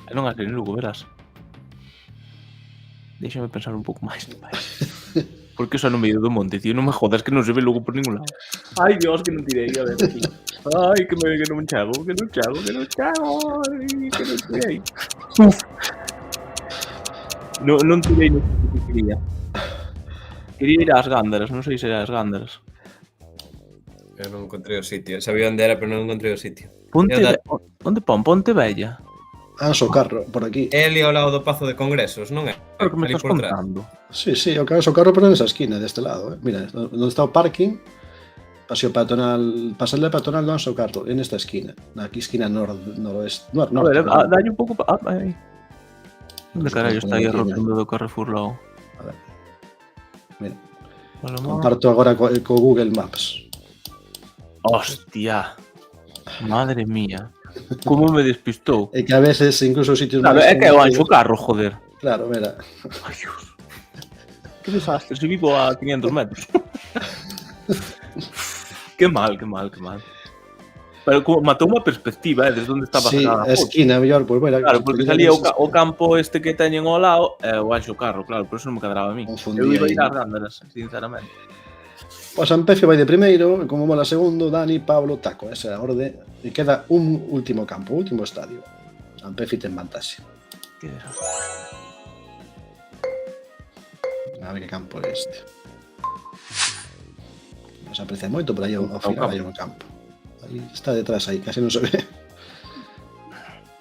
E non é que en Lugo, verás. Déxame pensar un pouco máis. Porque eso no medio do monte, tío, non me jodas que non se ve Lugo por ningún lado. Ai, Dios, que non tirei, a ver, aquí. Ai, que non chego, ai, que non tirei. Uf. Non tirei no que quería. Quería ir ás Gándaras, non sei se era ás Gándaras. Eu non encontrei o sitio. Sabía onde era, pero non encontrei o sitio. Onde pon? Ponte Bella. Socarro, por aquí. É ali ao lado do Pazo de Congresos, non é? Claro que me Ali estás por detrás. contando. Sí, o Socarro, pero nesa esquina, deste lado. Mira, onde está o parking, paseo peatonal, pasarle peatonal do Socarro, en esta esquina. Aquí esquina noroeste. A ver, dalle un pouco... Aí. Onde carallo está aí a rotunda do Carrefour Lao? A ver. Mira. Comparto agora co Google Maps. Hostia. Madre mía. Como me despistou. É que a veces incluso sitios... Claro, é que é o Anxo Carro, joder. Claro, mira. Ai, Dios. Que desastre, se vivo a 500 metros. Que mal. Pero como matou unha perspectiva, desde onde estaba sí, a esquina, mellor, pois, bueno, claro, porque salía o campo este que teñen ao lado e o Anxo Carro, claro, por eso non me cadraba a mí. Eu iba a ir ás Gándaras, sinceramente. Pois Ampefio vai de primeiro, como mola segundo, Dani, Pablo, Taco. Esa é a orde. E queda un último campo, último estadio. Ampefio ten vantaxe. Que desastre. A ver que campo é este. Non se aprecia moito, pero aí ao final hai un campo. Aí está detrás aí, casi non se ve.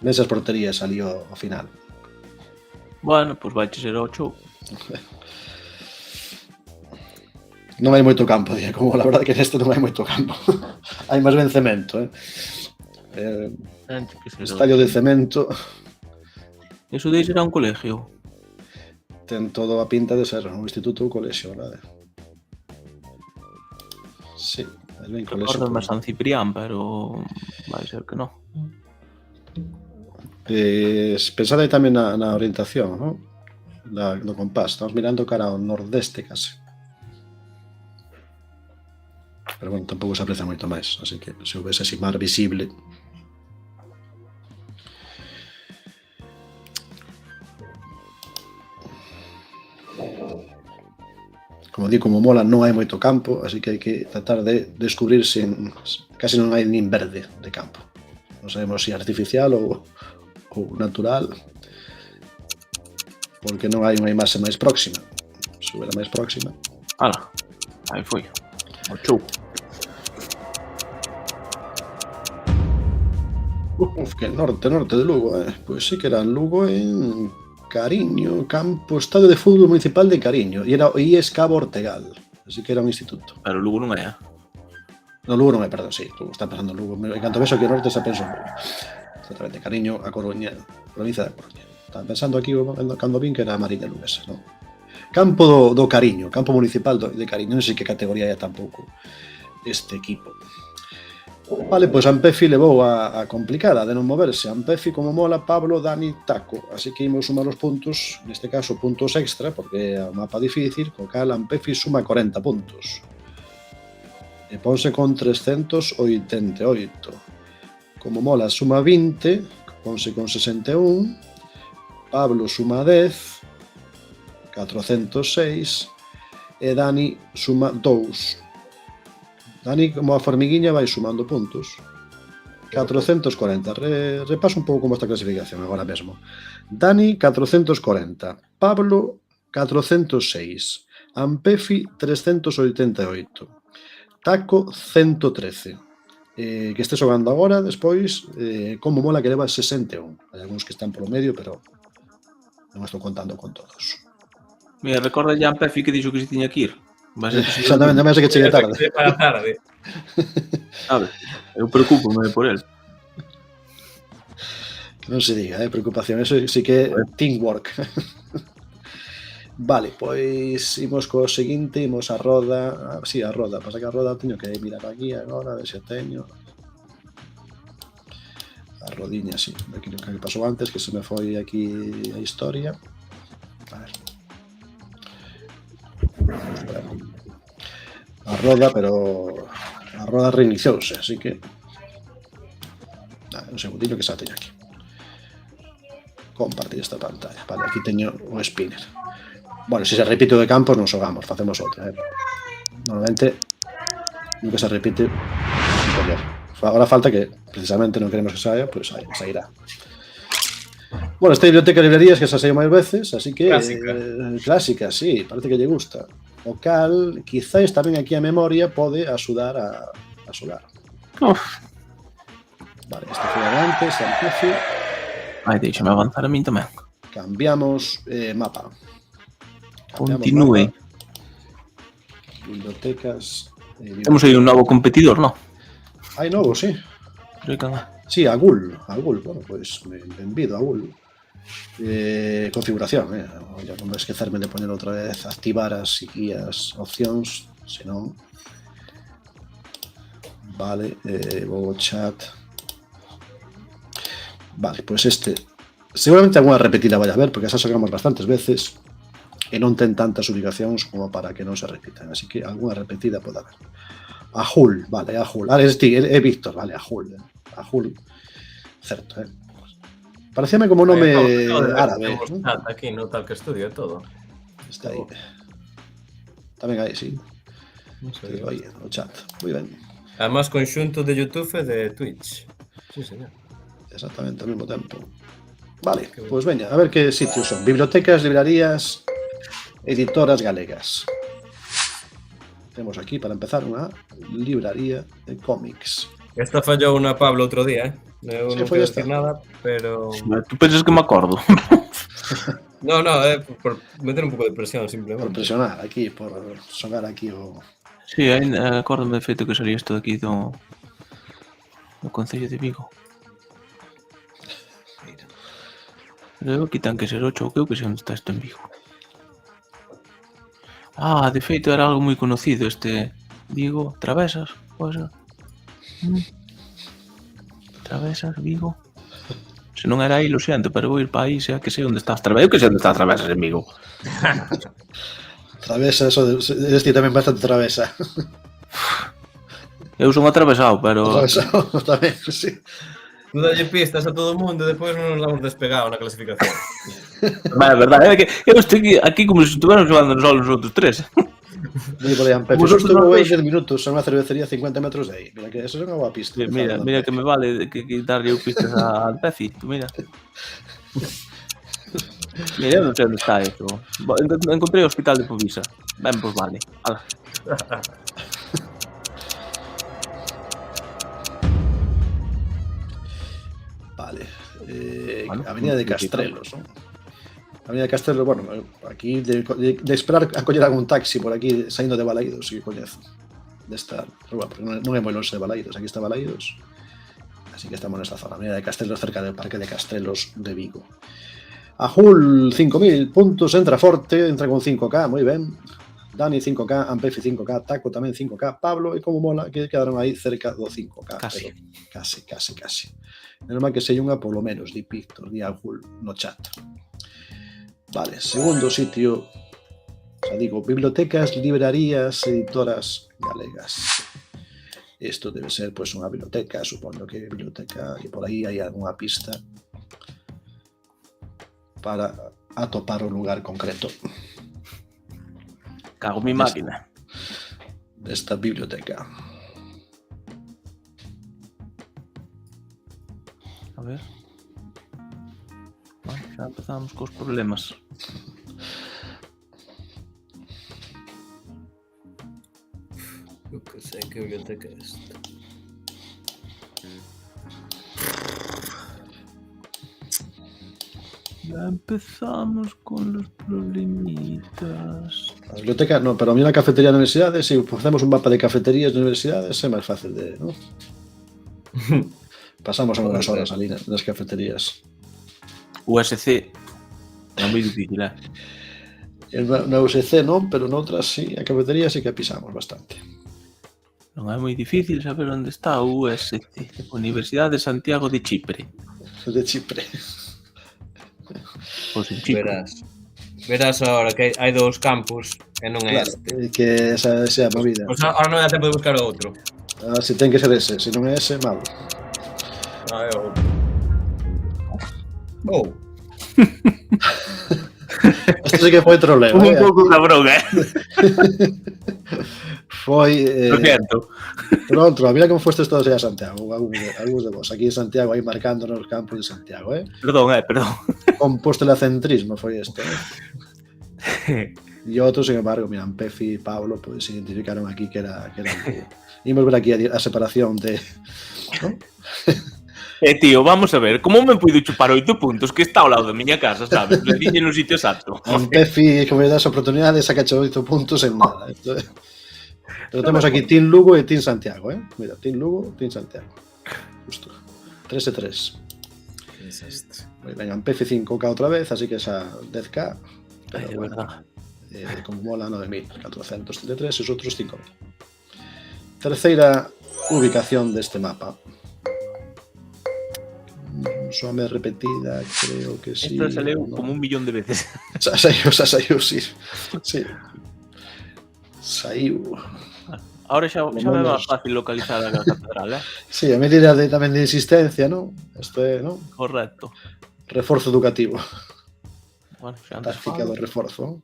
Nesas porterías ali ao final. Bueno, pois vai ser 8. Non hai moito campo, día, como la verdade que neste non hai moito campo. Hai máis ben cemento, estadio de cemento. Eso de será un colegio? Ten todo a pinta de ser un instituto ou colexio, verdade? Sí, é ben colexio. Recordame a San Ciprián, pero vai ser que non. Pensade tamén na orientación, non? Do compás, estamos mirando cara ao nordeste case. Pero bueno, tampouco se aprecia moito máis, así que se houvese así mar visible. Como digo, como mola, non hai moito campo, así que hai que tratar de descubrir sin casi non hai nin verde de campo. Non sabemos se artificial ou natural, porque non hai unha imaxe máis próxima. Se hubiera máis próxima. Ala, aí foi. O chou. Que norte de Lugo, Pois sí que era Lugo en Cariño, campo, estadio de fútbol municipal de Cariño, e era o IES Cabo Ortegal, así que era un instituto. Pero Lugo non é, No, Lugo non é, perdón, sí, Lugo está pensando en Lugo. En canto ves aquí o norte, xa penso en Lugo. Exactamente, Cariño, a Coruña, provincia da Coruña. Estaba pensando aquí, cando vin que era a Mariña Luguesa, non? Campo do Cariño, campo municipal de Cariño, non sei que categoría é tampouco este equipo. Vale, pois Ampeffi levou a complicada de non moverse. Ampeffi, como mola, Pablo, Dani, Taco. Así que imos sumar os puntos, neste caso puntos extra, porque é un mapa difícil, co cal Ampeffi suma 40 puntos. E ponse con 388. Como mola, suma 20, ponse con 61. Pablo suma 10, 406. E Dani suma 2. Dani, como a formiguiña, vai sumando puntos. 440. Repaso un pouco como esta clasificación agora mesmo. Dani, 440. Pablo, 406. Ampeffi, 388. Taco, 113. Que este xogando agora, despois, como mola que leva 61. Hai algúns que están polo medio, pero non estou contando con todos. Mira, recorda ya Ampeffi que dixo que se tiña que ir. Exactamente, non que chegue tarde. Para tarde. Sabe? Eu preocúpome por el. Que non se diga, preocupación. Eso sí que é teamwork. Vale, pois imos co seguinte, imos a roda. Sí, a roda, pasa que a roda teño que mirar aquí agora, a ver se teño. A rodiña, sí. Aquí lo que pasou antes, que se me foi aquí a historia. A ver. A roda, pero a roda reiniciouse, así que un segundinho que xa teño aquí. Compartir esta pantalla. Vale, aquí teño o spinner. Bueno, se repite o de campos non xogamos, facemos outra. Normalmente nunca se repite un poder. Agora falta que precisamente non queremos que saia, pois sairá. Bueno, esta biblioteca de librerías que xa saiu máis veces, así que clásica, sí, parece que lle gusta. O cal, quizáis tamén aquí a memoria pode axudar a xogar. Vale, esta foi antes, Amplifi. Deixame avanzar a min tamén. Cambiamos mapa. Continúe. Bibliotecas. Temos aí un novo competidor, non? Hai novo, sí. Sí, Agul. Bueno, pois benvido, Agul. Configuración, non vou esquecerme de poner outra vez activar as opcións, senón vale, vou chat. Vale, pois seguramente alguna repetida vai a haber, porque xa xogamos bastantes veces e non ten tantas ubicacións como para que non se repitan, así que alguna repetida pode haber. Ahul, vale, Ahul. Ahora é Víctor, vale, Ahul. Ahul, certo, parecíame como nome árabe. Aquí no tal que estudio todo. Está aí. Tamén aí, sí. Aí, o chat. Moi ben. Además, conxunto de YouTube e de Twitch. Sí, señor. Exactamente, ao mesmo tempo. Vale, pois veña, a ver que sitios son. Bibliotecas, librarías, editoras galegas. Temos aquí, para empezar, unha libraría de cómics. Esta fallou unha Pablo outro día, Eu non quero decir nada, pero... Tú pensas que me acordo? No, por meter un pouco de presión, simplemente. Por presionar aquí, por sonar aquí o... Sí, acórdome de feito que salía isto de aquí do Concello de Vigo. Pero aquí ten que ser 8, ou que sei onde está isto en Vigo. De feito era algo moi conocido este Vigo, Travesas, pode ser? Travesas, Vigo. Se non era aí, lo siento, pero vou ir para aí, xa que sei onde está as Travesas. Eu que sei onde está as Travesas en Vigo. Travesa, eso este tamén bastante travesa. Eu son atravesado, pero... Atravesado tamén, sí. Tú dalle pistas a todo o mundo e depois non nos damos despegado na clasificación. É verdade, é que eu estou aquí como se estuveran xogando só os outros tres. Só estuvo 10 minutos a unha cervecería 50 metros de aí. Mira que eso é unha boa pista. Mira que me vale que darlle pistas a Peci, mira. Mira, eu non sei onde está isto. Encontrei o hospital de Povisa. Ben, pois vale. Ala. Vale. Avenida de Castrelos, ¿no? Avenida de Castrelos, bueno, aquí de esperar a coller algún taxi por aquí saindo de Balaídos, que coñezo. Pero bueno, non é moi longe de Balaídos, aquí está Balaídos. Así que estamos nesta zona, Avenida de Castrelos, cerca del Parque de Castrelos de Vigo. Ahul, 5.000 puntos, entra forte, entra con 5K, moi ben. Dani 5K, Ampefi 5K, Taco tamén 5K, Pablo, e como mola que quedaron aí cerca do 5K. Casi. Casi. Normal que sei unha polo menos, di Víctor, di Ahul no chat. Vale, segundo sitio, xa digo, bibliotecas, librarías, editoras galegas. Isto debe ser, pois, unha biblioteca, supoño que biblioteca, e por aí hai algunha pista para atopar o lugar concreto. Cago mi máquina. Desta biblioteca. A ver. Bueno, xa empezamos cos problemas. Eu que sei que biblioteca é esta. Ya empezamos con los problemitas. A biblioteca, no, pero a mí na cafetería da universidade, se facemos un mapa de cafeterías de universidades, é máis fácil de, ¿no? Pasamos unhas horas ali nas cafeterías. USC é moi difícil, Na USC non, pero noutras sí, a cafetería sí que pisamos bastante. Non é moi difícil saber onde está a USC, Universidade de Santiago de Chipre. De Chipre. Pois en Chipre. Verás agora que hai 2 campus e non é Claro, este. que esa sea a movida. Pois agora non dá tempo de buscar outro. Se ten que ser ese, se non é ese, malo. É outro. Oh. Isto sí que foi troleo. Un pouco cabrón, Foi... Lo siento. Pronto, mira como fostes todos aí a Santiago, algúns de vos. Aquí en Santiago, aí marcando nos campos de Santiago, Perdón. Con postelacentrismo foi isto, E outros, sin embargo, mira, Pefi e Pablo, pois se identificaron aquí que era Imos ver aquí a separación de... ¿no? Tío, vamos a ver, como me puido chupar 8 puntos que está ao lado da miña casa, sabes? Le dixen no sitio exacto. Pefi, como das oportunidades, saca 8 puntos en nada. Pero temos aquí Team Lugo e Team Santiago, Mira, Team Lugo, Team Santiago. Justo. 3 e 3. Desastre. Venga, Pefi 5K outra vez, así que esa 10K. Pero Ay, bueno, como mola 9.433 e os outros 5.000. Terceira ubicación deste mapa. Soame repetida, creo que sí. Esta salió como 1 millón de veces. Saiu, sí. Saiu. Ahora xa me é máis fácil localizar a catedral, Sí, a medida tamén de insistencia, non? Isto é, non? Correcto. Reforzo educativo. Bueno, xa Táctica do reforzo.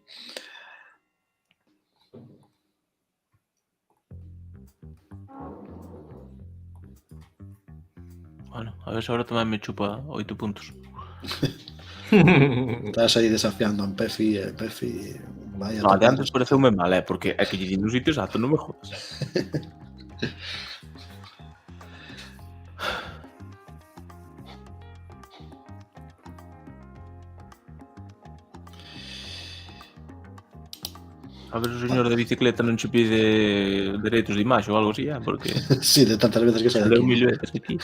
Bueno, a ver se agora tamén me chupa 8 puntos. Estás aí desafiando a Pefi e Pefi... Vaya, No, de antes pareceume mal, porque é que lle di no sitio exacto, non me jodas. A ver se o señor de bicicleta non che pide dereitos de imaxe ou algo así, porque... Sí, de tantas veces que sai Leo aquí. 1000 veces aquí.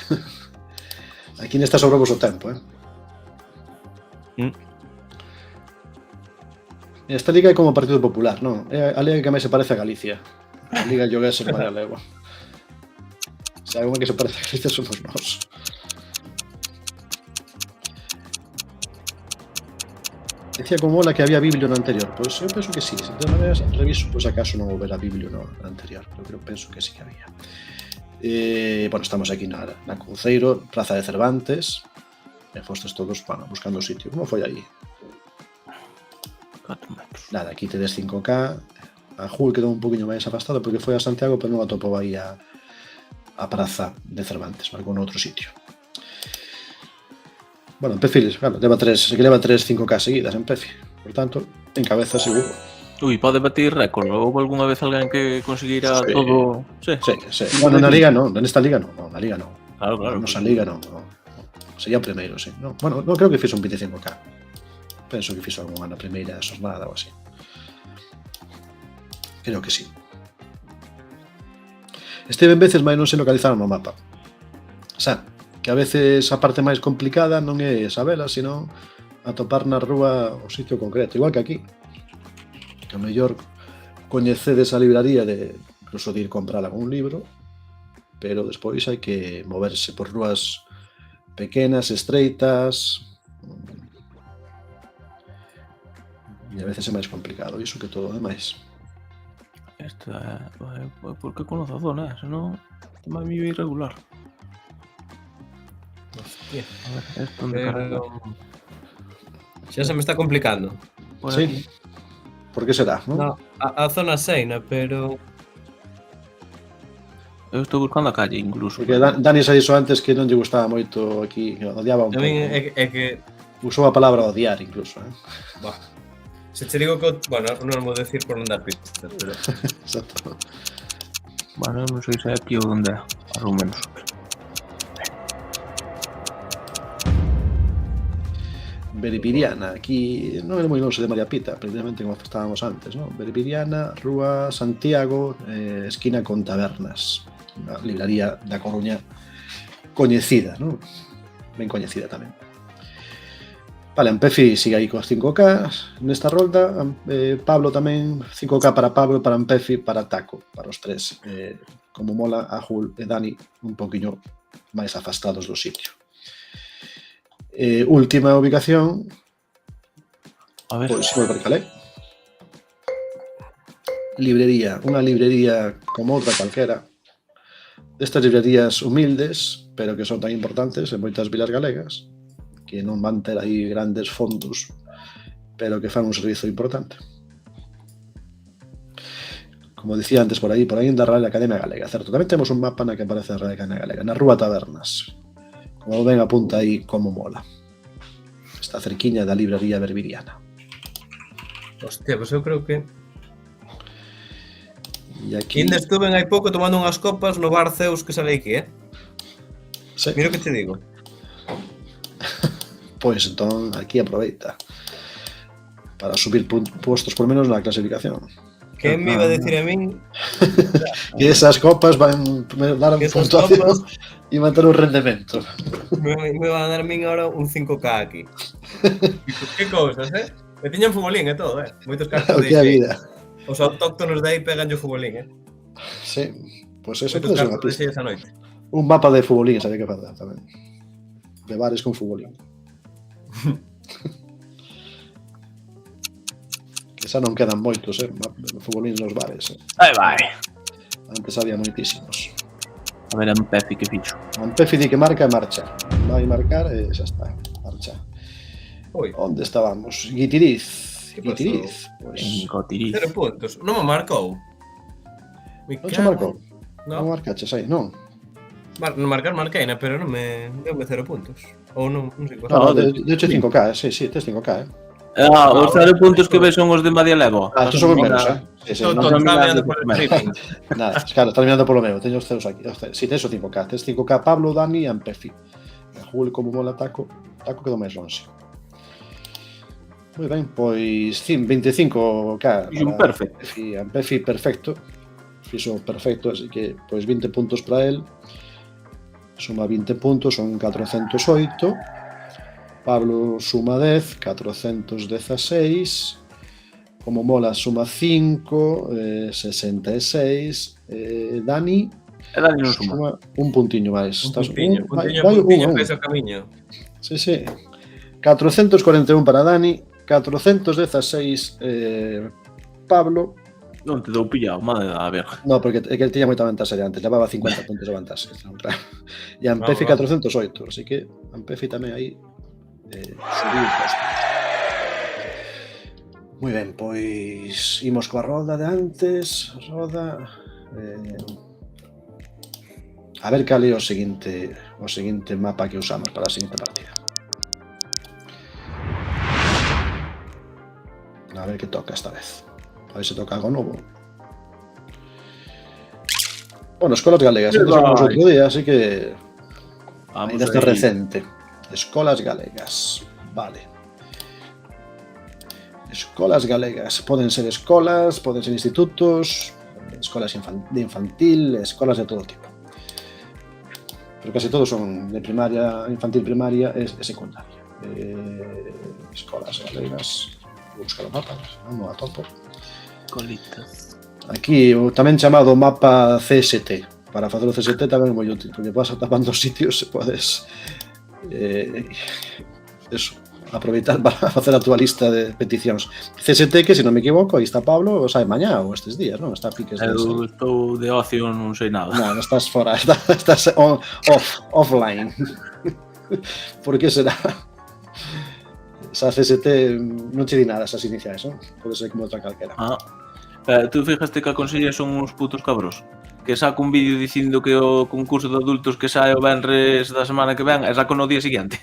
Aquí nesta sobramos o tempo, Esta liga é como o Partido Popular, non? É a liga que máis se parece a Galicia. A liga Lloguesa para Galego. Se hai unha que se parece a Galicia somos nós. Decía como mola que había Biblio no anterior. Pois eu penso que sí. De todas maneiras, reviso, pois acaso non houbera Biblio no anterior. Eu penso que sí que había. Bueno, estamos aquí na Cruceiro, Praza de Cervantes. E fostes todos, bueno, buscando o sitio. Como foi aí? 4 metros. Nada, aquí tedes 5K. A Jul quedou un poquinho máis afastado porque foi a Santiago, pero non atopou aí a Praza de Cervantes, marcou noutro sitio. Bueno, Pefi, claro, leva 3 5K seguidas en Pefi. Por tanto, encabeza seguro. Ui, pode batir récord. Houve algunha vez alguén que conseguira todo... Sí. Bueno, na Liga non, nesta Liga non, na Liga non. Claro. Nosa Liga non. Sería o primeiro, sí. No, bueno, non creo que fixo un 25K. Penso que fixo algunha na primeira xornada ou así. Creo que sí. Esteven veces máis non se localizaron no mapa. Xa, que a veces a parte máis complicada non é sabela, sino atopar na rúa o sitio concreto, igual que aquí. Que o mellor coñecedes a libraría de incluso de ir comprar algún libro, pero despois hai que moverse por rúas pequenas, estreitas, e a veces é máis complicado, iso que todo demais. Esta é porque conozo a zona, senón é máis mío irregular. Hostia. A ver, esto onde carga. Xa se me está complicando. Por Sí. aquí. Por que será, non? No, a zona seina, pero... Eu estou buscando a calle, incluso. Porque Dani xa dixo antes que non lle gustaba moito aquí, que odiaba un pouco. Tamén é que... Usou a palabra odiar, incluso, Bah. Se che digo que... Bueno, non vou decir por non dar pistas, pero... Exacto. Bueno, non sei se é aquí ou onde é, más ou menos. Beripiriana, aquí non é moi longe de María Pita, precisamente como estábamos antes, non? Beripiriana, Rúa Santiago, esquina con Tabernas, unha libraría da Coruña coñecida, non? Ben coñecida tamén. Vale, Ampefi sigue aí cos 5K nesta rolda. Pablo tamén, 5K para Pablo, para Ampefi, para Taco, para os tres. Como mola a Jul e Dani un poquinho máis afastados do sitio. Última ubicación, A ver. pois volver calé. Librería, unha librería como outra calquera. Destas librerías humildes, pero que son tan importantes en moitas vilas galegas, que non van ter aí grandes fondos, pero que fan un servizo importante. Como dicía antes, por aí anda a Real Academia Galega, certo? Tamén temos un mapa na que aparece a Real Academia Galega, na Rúa Tabernas. Como ven, apunta aí como mola. Está cerquiña da librería Berbiriana. Hostia, pues eu creo que... E aquí... Ainda estuve hai pouco tomando unhas copas no bar Zeus que sale aquí, Sí. Mira o que te digo. Pois entón aquí aproveita para subir puestos por menos na clasificación. Que me iba a decir a min Que esas copas van dar un que esas puntuación copas e manter un rendemento. me van a dar a min ahora un 5K aquí. Que cousas, E tiñan futbolín e todo, Moitos cartos O de que a aí. vida. Os autóctonos de aí pegan o futbolín, Sí, pois eso Moitos pode ser unha cartos de pista. aí esa noite. Un mapa de futbolín, sabe que facer tamén. De bares con futbolín. Que xa non quedan moitos, futbolín nos bares. Aí vai. Antes había moitísimos. A ver, Ampefi que fixo. Ampefi di que marca e marcha. Vai marcar e xa está. Marcha. Ui, Onde estábamos? Guitiriz. Que pasou? Guitiriz. Pois, En Cotiriz. 0 puntos. Non me marcou. non se marcou? Non No, marcaches aí, non? marcar marqueina, pero non me deu-me 0 puntos. Ou non sei cosa. No, No, de 5K, sí, tes 5K, Os 0 puntos que ves son os de Madia Levo. Ah, estos son os menos, Sí, sí, Todo non, son está milagres mirando por de el comer. streaming. nada, claro, estás mirando polo meu, teño os ceros aquí. Si tes o 5K, tes 5K Pablo, Dani e Ampefi. E Jul como mola Taco quedou máis longe. Moi ben, pois 25K Fixo un perfecto. Ampefi perfecto. Fixo perfecto, así que pois 20 puntos para él. Suma 20 puntos, son 408. Pablo suma 10, 416. Como mola suma 5, 66. Dani E Dani non suma. suma un puntiño máis. Un Estás- puntiño, vai puntiño, un. pesa o camiño. Sí, sí. 441 para Dani, 416 Pablo. Non te dou pillado, madre da verga. No, porque é que el tiña moita vantaxe de antes, levaba 50 puntos de vantaxe. Claro. E Ampefi Vamos. 408, así que Ampefi tamén aí subiu o posto. Moi ben, pois imos coa roda de antes, roda... a ver cal é o seguinte mapa que usamos para a seguinte partida. A ver que toca esta vez. A ver se toca algo novo. Bueno, escolas galegas, antes vamos outro día, así que Vamos ainda está aí. recente. Escolas galegas, vale. Escolas galegas, poden ser escolas, poden ser institutos, escolas de infantil, escolas de todo tipo. Pero casi todos son de primaria, infantil, primaria e secundaria. Escolas galegas, vou buscar o mapa, non a topo. Colitas. Aquí o tamén chamado mapa CST. Para facer o CST tamén é moi útil, porque vas tapando sitios e podes eso, aproveitar para facer a túa lista de peticións. CST que, se non me equivoco, aí está Pablo, o sai mañá ou estes días, non? Está a piques de Eu estou de ocio, non sei nada. non, estás fora, estás offline. Por que será? Esa CST non che di nada esas iniciais, non? Pode ser como outra calquera. Tú fijaste que a Consella son uns putos cabros? Que saco un vídeo dicindo que o concurso de adultos que sae o venres da semana que ven e saco no día seguinte.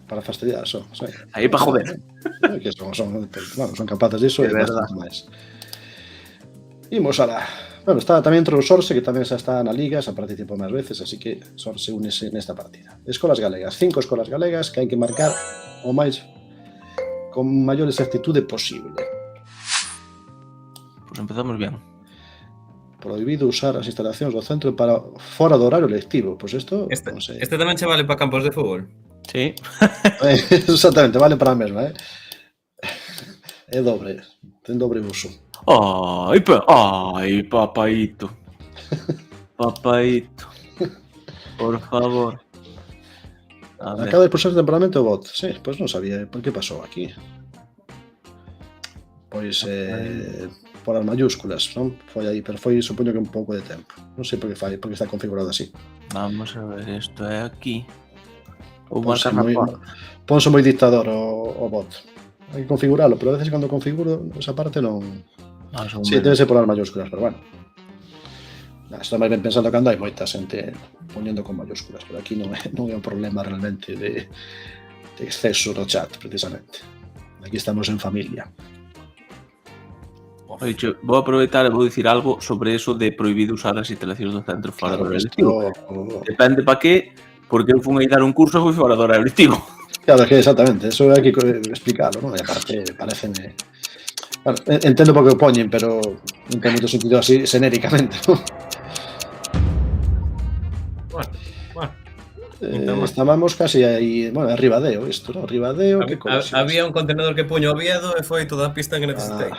Para fastidiar, sí. Aí para joder. Que son capaces disso e bastante máis. Imos alá. Bueno, está tamén outro Sorse, que tamén xa está na liga, xa participou máis veces, así que Sorse únese nesta partida. Escolas galegas, 5 escolas galegas que hai que marcar o máis con maior exactitude posible. Pois empezamos bien. Prohibido usar as instalacións do centro para fora do horario lectivo. Pois isto, Este non sei. tamén che vale para campos de fútbol. Sí. Exactamente, vale para a mesma, É dobre, ten dobre uso. Ai, papaito. Papaito. Por favor. A ver. Acaba de pulsar temporalmente o bot. Sí, pois non sabía por que pasou aquí. Pois por as mayúsculas, non? Foi aí, pero foi supoño que un pouco de tempo. Non sei por que fai, porque está configurado así. Vamos a ver, isto é aquí. Ou Ponse marcar na moi, porta. ponse moi dictador o bot. Hai que configuralo, pero a veces cando configuro esa parte non... Sí, debe ser por as mayúsculas, pero bueno. Está máis ben pensando cando hai moita xente poñendo con mayúsculas, pero aquí non é un problema realmente de exceso no chat, precisamente. Aquí estamos en familia. Oiche, vou aproveitar e vou dicir algo sobre eso de prohibido usar as instalacións do centro fora do horario lectivo. Depende para que, porque eu fui a dar un curso e fui fora do horario lectivo. Claro, que exactamente, eso hai que explicarlo, non? E aparte, pareceme... Bueno, entendo por que o poñen, pero non ten moito sentido así xenéricamente, non? Bueno. Estábamos casi aí, bueno, é Ribadeo isto, non? Ribadeo, que cousas. Había un contenedor que puño Oviedo e foi toda a pista que necesitei.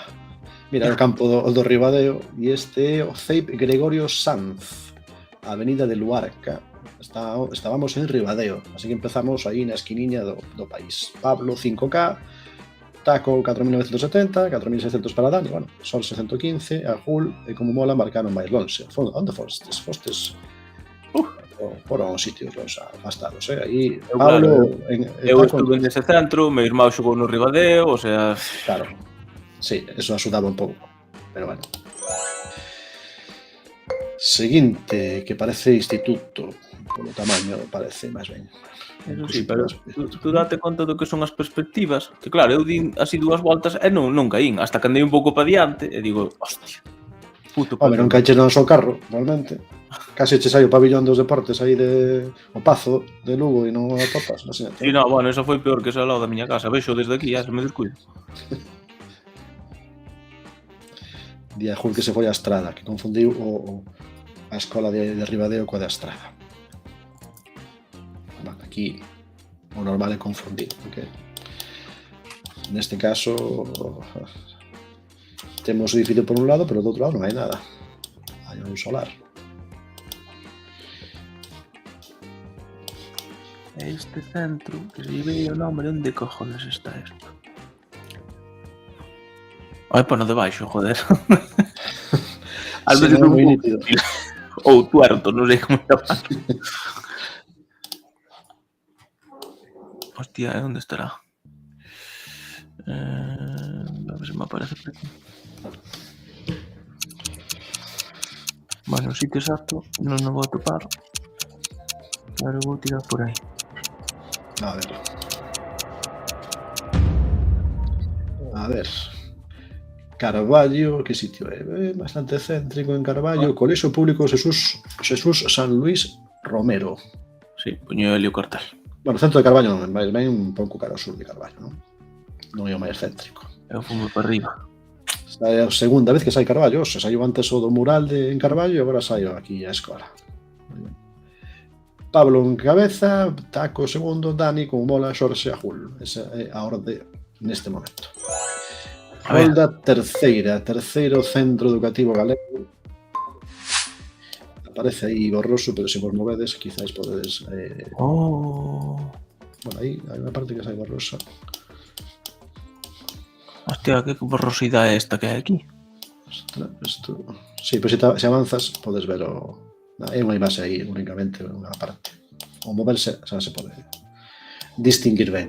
Mira, o campo do Ribadeo, e este é o CEIP Gregorio Sanz, a avenida de Luarca. Estábamos en Ribadeo, así que empezamos aí na esquiniña do país. Pablo 5K, Taco 4.970, 4.600 para Dani, bueno, Sol 615, Agul e como mola marcaron máis lonxe. Onde fostes? Fostes foron sitios afastados, aí Pablo eu estuve nese centro, meu irmão xogou no Ribadeo, o sea... Claro, sí, eso axudaba un pouco, pero bueno. Seguinte, que parece instituto, polo tamaño parece máis ben. Eso sí, pero tú date conta do que son as perspectivas, que claro, eu din así dúas voltas e non caín, hasta que andei un pouco para diante e digo, hostia, puto. Home, non caíches non só carro, realmente. Casi che sai o pabillón dos deportes aí de o Pazo de Lugo e non o atopas, non sei. Sí, no, bueno, eso foi peor que ese ao lado da miña casa, vexo desde aquí, se me descuido. Día Jul que se foi a Estrada, que confundiu a escola de Ribadeo coa da Estrada. Bueno, aquí o normal é confundir, porque neste caso temos o edificio por un lado, pero do outro lado non hai nada. Hai un solar. Este centro, que se ve o nome, onde cojones está isto? Ai, pono debaixo, joder. Al menos non moi nítido. Ou tuerto, non sei como chamar. Hostia, onde estará? A ver se me aparece por aquí. Bueno, o sitio exacto non o vou atopar, pero vou tirar por aí. A ver. Carballo, que sitio é? Bastante céntrico en Carballo. Colexio Público Jesús San Luis Romero. Sí, poño ali o cartel. Bueno, o centro de Carballo non, máis ben un pouco cara ao sur de Carballo, non? Non é o máis céntrico. Eu fumo para arriba. Esta é a segunda vez que sai Carballo. Se saiu antes o do mural en Carballo e agora saiu aquí a escola. Pablo en cabeza, Taco segundo, Dani como mola, Xorxe Agul. Esa é a orde neste momento. Rolda terceiro centro educativo galego. Aparece aí borroso, pero se vos movedes, quizás podedes... Bueno, aí hai unha parte que sai borrosa. Hostia, que borrosidade é esta que hai aquí? Isto... Sí, pero se avanzas, podes ver o... É unha imaxe aí, únicamente, unha parte. O moverse, xa se pode distinguir ben.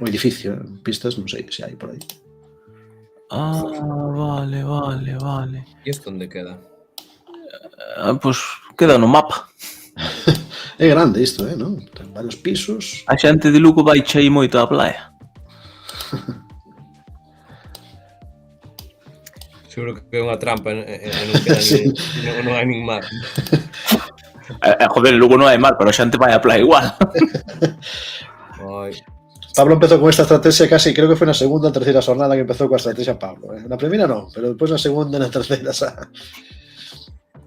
O edificio, pistas, non sei se hai por aí. Vale. E isto onde queda? Pois queda no mapa. É grande isto, non? Ten varios pisos. A xente de Lugo vai chei moito á playa. Seguro que é unha trampa e non queda Sí. non hai nin mar. Joder, Lugo non hai mar, pero a xente vai á playa igual. Ai. Pablo empezou con esta estrategia casi, creo que foi na segunda ou terceira xornada que empezou coa estrategia Pablo. Na primeira non, pero despois na segunda e na terceira xa.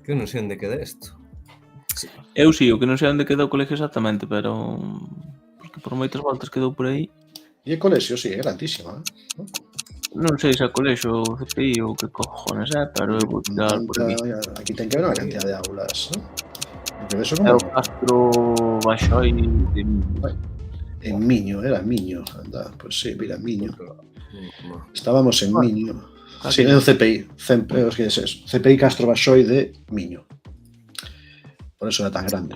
Que non sei onde queda isto. Eu sí, o que non sei onde quedou o colegio exactamente, pero... Porque por moitas voltas quedou por aí. E o colexio, sí, é grandísimo, ¿no? Non sei se é colexio ou CPI ou que cojones é, pero eu vou tirar por aquí. Aquí ten que haber unha cantidad de aulas, ¿no? Porque eso É como... o Castro Baixoi de En Miño, era Miño. Anda, pues sí, mira, Miño. Estábamos en Miño. Sí, en CPI. ¿Qué es eso? CPI Castro Baixoi de Miño. Por eso era tan grande.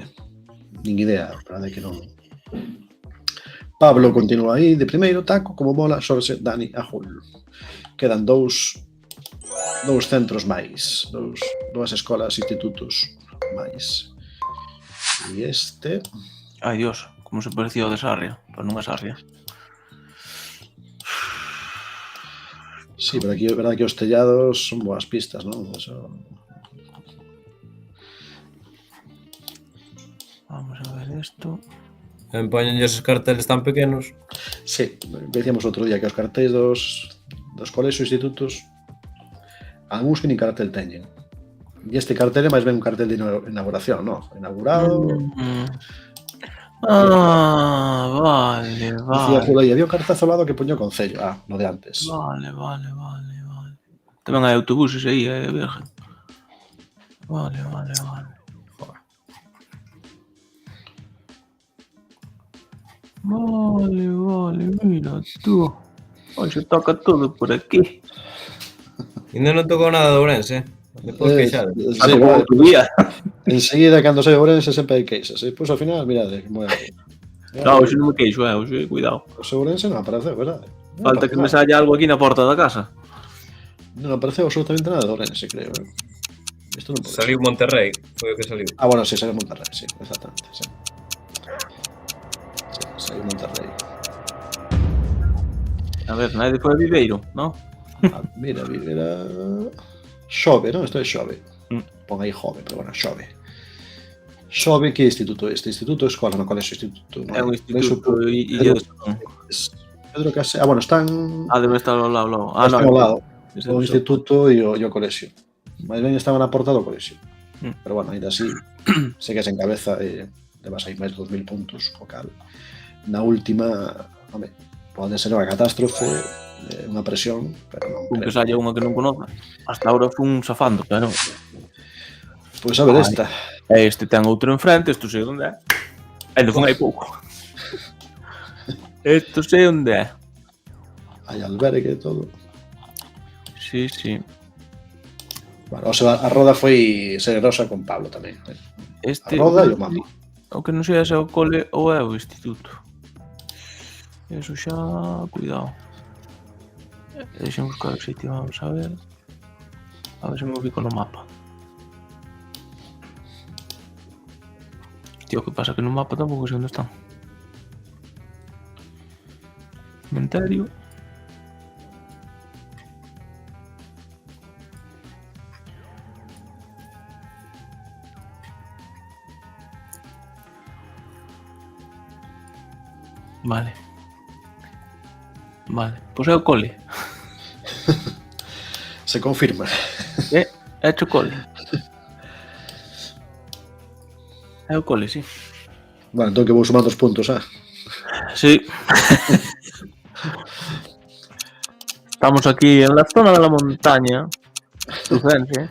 Nin idea, para de que non... Pablo continúa aí de primeiro, taco, como mola, Xorxe, Dani, Ajul. Quedan dous centros máis, dúas escolas, institutos máis. E este... Ai, Dios, como se parecía o de Sarria, pero non é Sarria. Sí, pero aquí é verdade que os tellados son boas pistas, non? Eso... Vamos a ver isto. Poñen os carteles tan pequenos. Sí, decíamos outro día que os cartéis dos colexios e institutos algúns que ni cartel teñen. E este cartel é máis ben un cartel de inauguración, non? Inaugurado... Vale. Dicía por aí, había un cartazo ao lado que poño o concello. No de antes. Vale. Tamén hai autobuses aí, virgen. Vale. Vale, mira tú. Hoxe toca todo por aquí. Ainda non tocou nada de Ourense, Depois queixades. Sí, bueno, enseguida, cando sai Ourense, sempre hai queixas. E pois, ao final, mirade, como é. Claro, hoxe non me queixo, hoxe, cuidado. O seu Ourense non apareceu, verdade? Falta que me saia algo aquí na porta da casa. Non apareceu absolutamente nada de Ourense, creo. Isto non pode Saliu Monterrey, foi o que saliu. Ah, bueno, sí, saliu Monterrey, sí, exactamente, sí. Sí, saliu Monterrey. A ver, nadie foi a Viveiro, non? Mira, Xove, non? Isto é Xove. Pon aí Jove, pero bueno, Xove. Xove, que instituto é este? Instituto é escola, non colexo instituto. É un instituto Illa de Son. Pedro Casé. Ah, bueno, están... debe estar ao lado. Están ao lado. O instituto e o colexio. Mais ben estaban na porta do colexio. Pero bueno, ainda así, se que se encabeza levas aí máis de 2000 puntos, o cal. Na última, home, pode ser unha catástrofe, unha presión, pero non... Un que saia unha que non conoza. Hasta agora fun safando, pero... Pois a ver esta. Este ten outro enfrente, isto sei onde é. Ainda fun hai pouco. Isto sei onde é. Hai albergue e todo. Sí, sí. Bueno, o sea, a roda foi generosa con Pablo tamén. Este, a roda e o mapa. O que non sei se é o cole ou é o instituto. Eso xa, cuidado. Deixen buscar o sitio, vamos a ver. A ver se me ubico no mapa. Tío, que pasa que no mapa tampouco sei onde están. Cementerio. Vale. Pois é o cole. Se confirma. É o cole. É o cole, sí. Bueno, entón que vou sumando os puntos, Sí. Estamos aquí en la zona de la montaña. Lucense.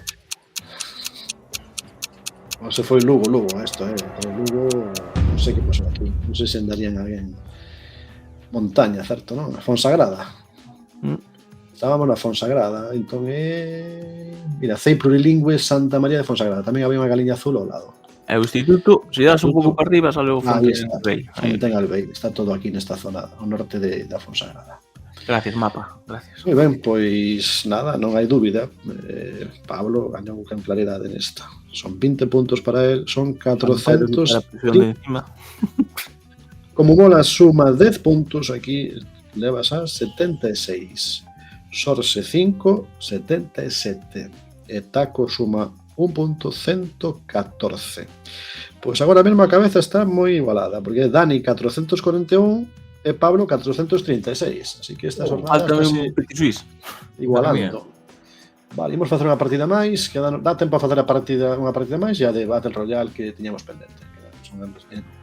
O se foi Lugo esto, o Lugo, non sei que pasou aquí. Non sei se andarían alguén. Montaña, certo, non? A Fonsagrada. Estábamos na Fonsagrada, entón mira, Cei Plurilingüe Santa María de Fonsagrada. Tamén había unha galiña azul ao lado. É o instituto, se das un pouco para arriba, sale o Fonte Albei. Fonte Albei, está todo aquí nesta zona, ao norte da Fonsagrada. Gracias, mapa, gracias. Moi ben, pois nada, non hai dúbida. Pablo gañou con claridade nesta. Son 20 puntos para él, son 400. Como mola suma 10 puntos, aquí levas a 76. Xorxe 5, 77. E Taco suma 1.114. Pois agora mesmo a cabeza está moi igualada, porque Dani 441 e Pablo 436. Así que esta jornada está así igualando. Vale, imos facer unha partida máis, que dá tempo a facer unha partida máis e a de Battle Royale que tiñamos pendente.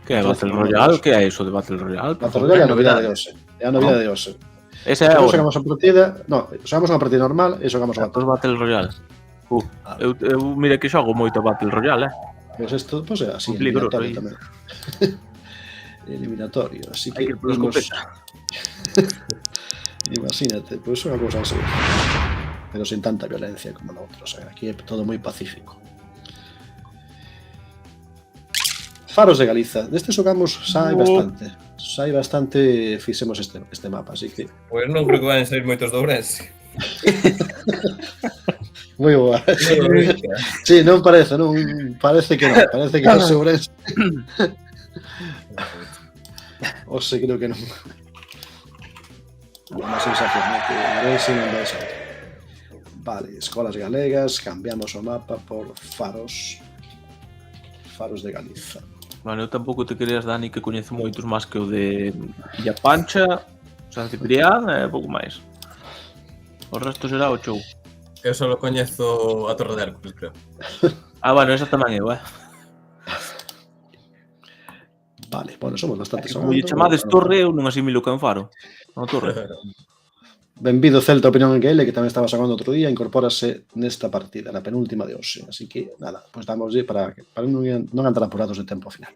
Que é Battle Royale? Que é iso de Battle Royale? Battle Royale é a novidade de hoxe. É a novidade de hoxe. Esa é Non agora. xogamos a partida, xogamos unha partida normal e xogamos a Pois Battle Royale. Eu mira que xogo moito Battle Royale, Pois isto, pois é así, Un peligro, eliminatorio aí. tamén. Eliminatorio, así Hai que que ir pola escopeta. Imagínate, pois unha cousa así. Pero sin tanta violencia como na outra, o sea, aquí é todo moi pacífico. Faros de Galiza, deste xogamos xa hai bastante. Xa hai bastante fixemos este mapa, así que Pois non creo que van sair moitos de Ourense. moi boa. Sí, non parece, parece que non, parece que é Ourense. Ose, creo que non. Unha sensación, ¿no? Que Ourense non vai ser. Vale, escolas galegas, cambiamos o mapa por Faros de Galiza. Bueno, eu tampouco te creas, Dani, que coñezo moitos máis que o de Villa Pancha, San Ciprián e pouco máis. O resto será o chou. Eu só coñezo a Torre de Hércules, creo. Bueno, esa tamén eu, Vale, bueno, somos bastante Como lle chamades Torre, eu non asimilo que é un faro. Non Torre. Benvido Celta Opinión en GL, que tamén estaba xogando outro día, incorpórase nesta partida, na penúltima de hoxe. Así que, nada, pois damoslle para non andar apurados de tempo final.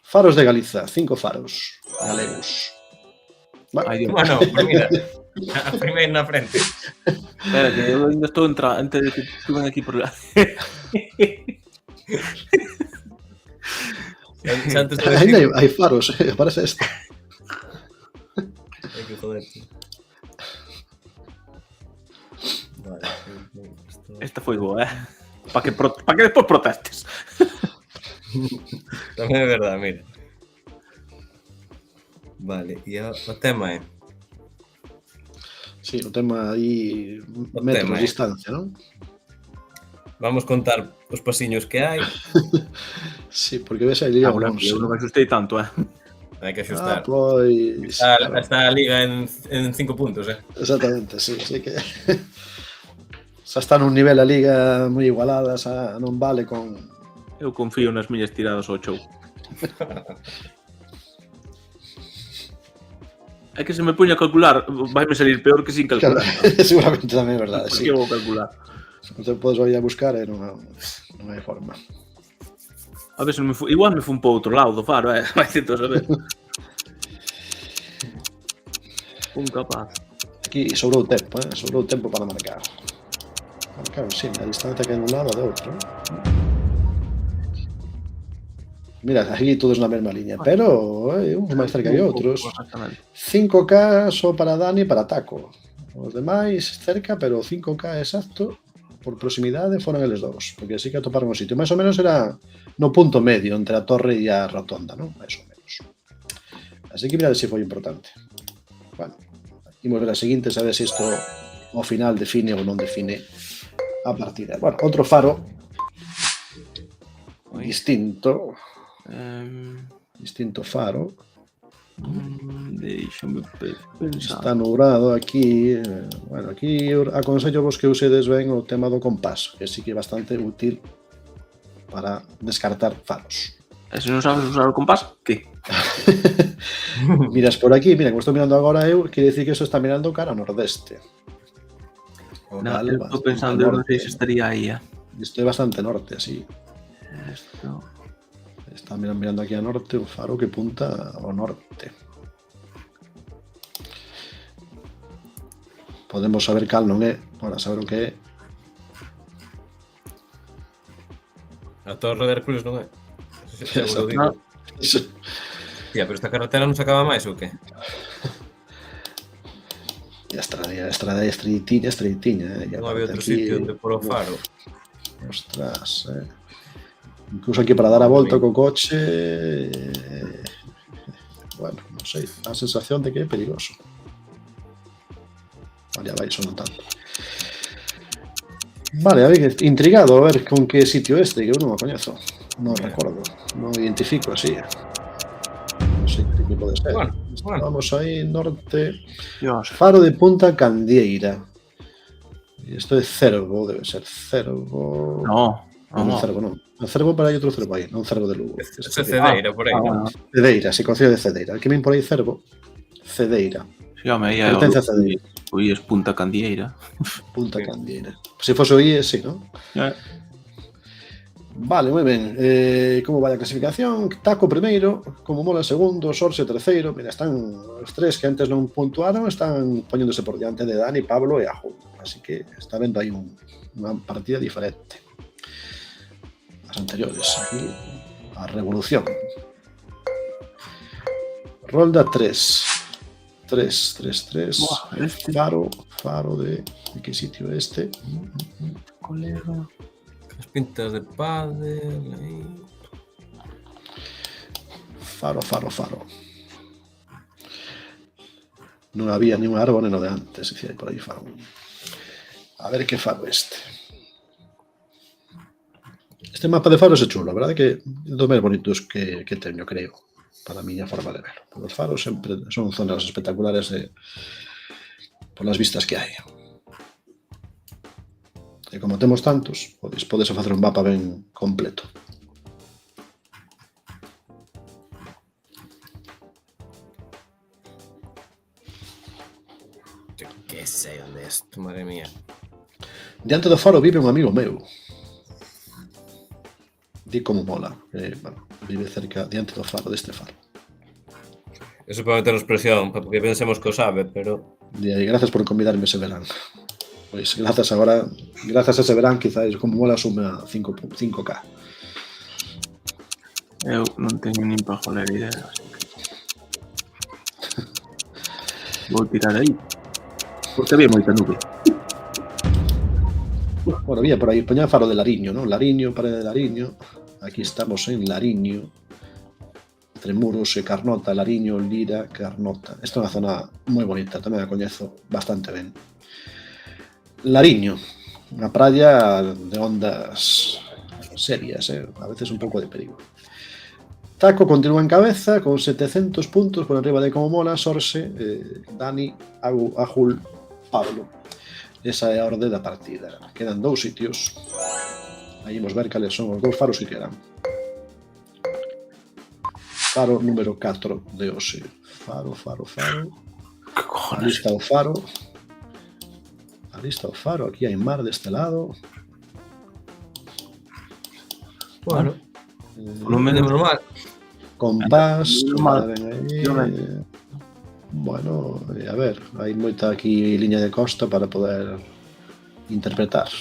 Faros de Galiza, 5 faros galegos. Ai, Dios. Bueno, pues mira, a primeira na frente. Espera, que eu ainda estou antes de que estuven aquí por lá. Antes de Ainda decir... hai faros, parece este. Hai que joderte. Vale, Esta foi boa, Pa que despois protestes. tamén é verdade, mira. Vale, e o tema é... Sí, o tema aí O metros tema, de distancia, non? Vamos contar os pasiños que hai. Sí, porque ves aí lío Eu non me asustei tanto, Hai que axustar. Pois... Está a liga en 5 puntos, Exactamente, sí que... Xa está nun nivel a liga moi igualada, xa non vale con... Eu confío nas miñas tiradas ao chou. É que se me poño a calcular, vaime salir peor que sin Claro, calcular. seguramente tamén é verdade, Por sí. que vou calcular? Entón podes ir a buscar e non hai forma. A ver se igual me fun para outro lado do faro, vai ser todo saber. Un capaz. Aquí sobrou tempo para marcar. Claro, sí, a distancia que hai un lado de outro. Mira, aquí todos na mesma liña, pero uns máis cerca que outros. 5K só para Dani e para Taco. Os demais cerca, pero 5K exacto por proximidade foron eles dous, porque así que atoparon o sitio. Mais ou menos era no punto medio entre a torre e a rotonda, non? Mais ou menos. Así que mirad se foi importante. Bueno, imos ver a seguinte, saber se isto ao final define ou non define a partida. Bueno, outro faro distinto faro. Deixame pensar. Está nubrado aquí. Bueno, aquí aconsello vos que usedes ben o tema do compás, que sí que é bastante útil para descartar faros. E se non sabes usar o compás, que? Miras por aquí, mira, como estou mirando agora eu, quere decir que eso está mirando cara ao nordeste. Eu estou pensando, eu non sei se estaría aí, Isto é bastante norte, así. Esto... Está mirando aquí a norte, un faro que punta ao norte. Podemos saber cal non é, para saber o que é. A Torre de Hércules non é. Eso digo. No. Tía, pero esta carretera non se acaba máis ou que? Ya estrada estreitiña. Non había outro sitio onde por o faro. Ostras, incluso aquí para dar a volta co coche, bueno, non sei, a sensación de que é perigoso. Vale, vai, son tanto. Vale, a ver, intrigado a ver con que sitio este, que eu non o coñezo, non recordo, non identifico así. Non sei que pode ser. Bueno. Vamos aí, norte. Dios. Faro de Punta Candieira. Isto é Cervo, debe ser Cervo... No, Non, Cervo non. O Cervo para aí outro Cervo aí, non Cervo de Lugo. Ese Cedeira, por aí, non? Cedeira, se concello de Cedeira. Que vin por aí Cervo, Cedeira. Sí, home, aí Pertence a Cedeira. o IES Punta Candieira. Punta Candieira. Se fose o IES, sí, non? Vale, moi ben. Como vai a clasificación? Taco primeiro, Como Mola segundo, Sorse terceiro. Mira, están os tres que antes non puntuaron, están poñéndose por diante de Dani, Pablo e Ajo. Así que está vendo aí unha partida diferente. As anteriores. Aquí, a revolución. Rolda 3. 3. Buah, este. Faro de que sitio é este? Colega. As pintas de pádel, aí... Faro. Non había ni un árbol no de antes, decía por aí faro. A ver que faro este. Este mapa de faros é chulo, a verdade que é dos máis bonitos que teño, creo, para a miña forma de verlo. Os faros sempre son zonas espectaculares por las vistas que hai. E como temos tantos, podes facer un mapa ben completo. Yo que sei onde é isto, madre mía. Diante do faro vive un amigo meu. Di Como Mola. Bueno, vive cerca, diante do faro, deste faro. Eso para meternos presión, porque pensemos que o sabe, pero... E gracias por convidarme ese verán. Pois gracias a ese verán, quizás Como Mola sume a 5K. Eu non teño nin pa joler idea, así que... Vou tirar aí. Porque había moita nube. Bueno, había por aí, poña faro de Lariño, non? Lariño, parede de Lariño. Aquí estamos en Lariño. Entre Muros e Carnota, Lariño, Lira, Carnota. Esta é unha zona moi bonita, tamén a coñezo bastante ben. Lariño, unha praia de ondas serias, a veces un pouco de perigo. Taco continúa en cabeza con 700 puntos por arriba de Como Mola, Sorse, Dani, Ajul, Pablo. Esa é a orde da partida. Quedan 2 sitios. Aí imos ver cales son os 2 faros que quedan. Faro número 4 de hoxe. Faro. Que cojones? Lista o faro. Lista o faro. Aquí hai mar deste lado. Bueno, Polo menos normal. Compás. Normal. Aí. Bueno, a ver, hai moita aquí liña de costa para poder interpretar.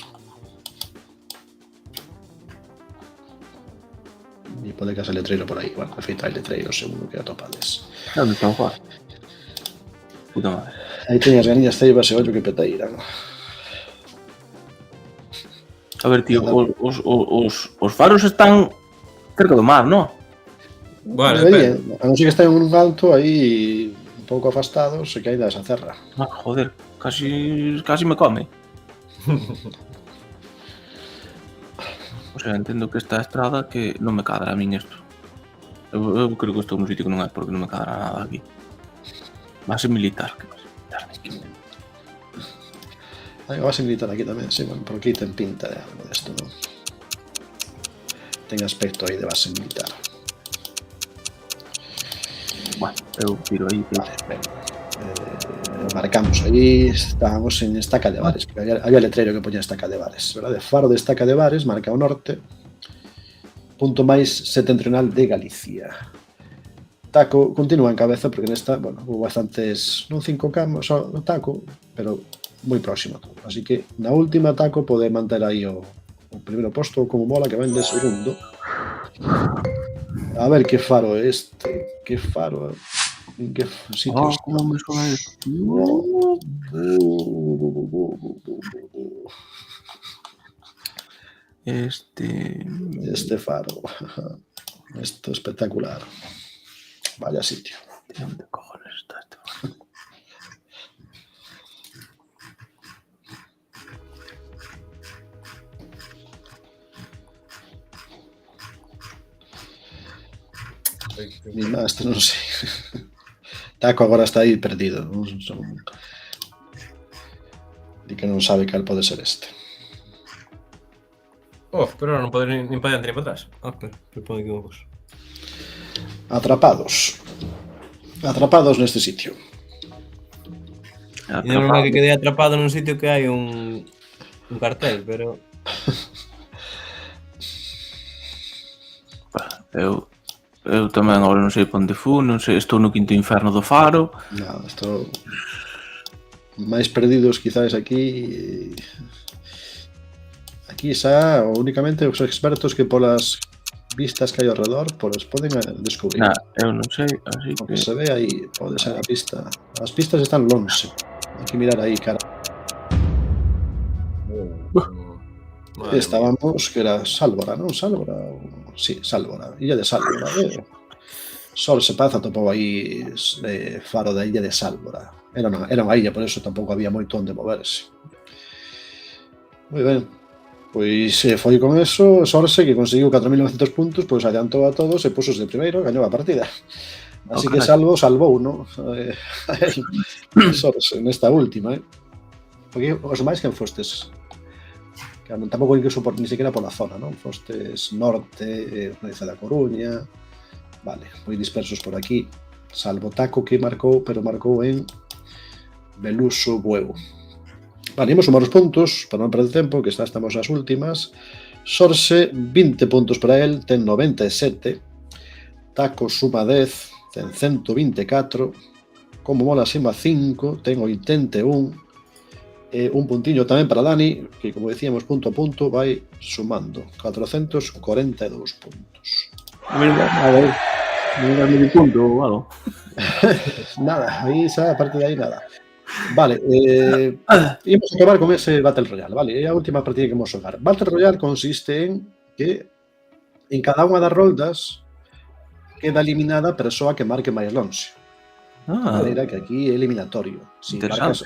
E pode que haxa letreiro por aí. Bueno, de feito hai letreiro seguro que atopades. onde está o faro? Puta madre. Aí teñas ganiñas ceibas e ollo que peteiran. A ver, tío, os faros están cerca do mar, non? Bueno, Debería, depende. a non ser que estén en un alto aí un pouco afastados e que hai esa cerra. Ah, joder, casi me come. O sea, entendo que esta estrada que non me cadra a min isto. Eu creo que estou nun sitio que non é porque non me cadra nada aquí. Base militar, que base militar, Hai unha base militar aquí tamén, sí, bueno, por aquí ten pinta de algo desto, non? Ten aspecto aí de base militar. Bueno, eu tiro aí. Vale, ben. Marcamos aí, estábamos en Estaca de Bares, porque había letreiro que poña Estaca de Bares, verdade? Faro de Estaca de Bares, marca o norte, punto máis setentrional de Galicia. Taco continúa en cabeza porque nesta, bueno, hubo bastantes, non 5K, só no Taco, pero moi próximo a todo. Así que na última Taco pode manter aí o primeiro posto Como Mola, que ven de segundo. A ver que faro é este, que faro, en que sitio está. Como me suena isto? Este faro. Esto es espectacular. Vaya sitio. ¿Dónde cojones está este faro? Ni máis, non sei. Taco agora está aí perdido. Non son... Di que non sabe cal pode ser este. Pero ahora non pode nin para diante nin para atrás. Pero pode que vos. Atrapados. Atrapados neste sitio. E non é que quedei atrapado nun sitio que hai un cartel, pero... Eu tamén agora non sei para onde fu, non sei, estou no quinto inferno do Faro. No, estou máis perdidos quizás aquí. Aquí xa únicamente os expertos que polas vistas que hai ao redor pois poden descubrir. Eu non sei, así O que... que se ve aí pode ser a pista. As pistas están lonxe. Hai que mirar aí, cara. Estábamos, que era Sálvora, non? Sálvora? Sí, Sálvora. Illa de Sálvora. Sol se Paz atopou aí faro da illa de Sálvora. Era unha illa, por eso tampouco había moito onde moverse. Moi ben. Pois foi con eso, Sorse, que conseguiu 4.900 puntos, pois adiantou a todos e pusos de primeiro, gañou a partida. Así que salvou, non? Sorse, nesta última, Porque os máis quen fostes? Tampouco incluso ni siquiera pola zona, non? Fostes norte, Provincia da Coruña, vale, moi dispersos por aquí, salvo Taco que marcou, pero marcou en Beluso Bueu. Vale, imos sumar os puntos, para non perder tempo, que estamos nas últimas. Sorse, 20 puntos para el, ten 97. Taco suma 10, ten 124. Como mola sima 5, ten 81. Un puntiño tamén para Dani, que como decíamos punto a punto vai sumando 442 puntos. Mira medio punto ou algo. Nada, aí xa, aparte de aí nada. Vale, imos acabar con ese Battle Royale, vale? É a última partida que imos xogar. Battle Royale consiste en que en cada unha das roldas queda eliminada a persoa que marque máis longe. De maneira que aquí é eliminatorio. Si marcas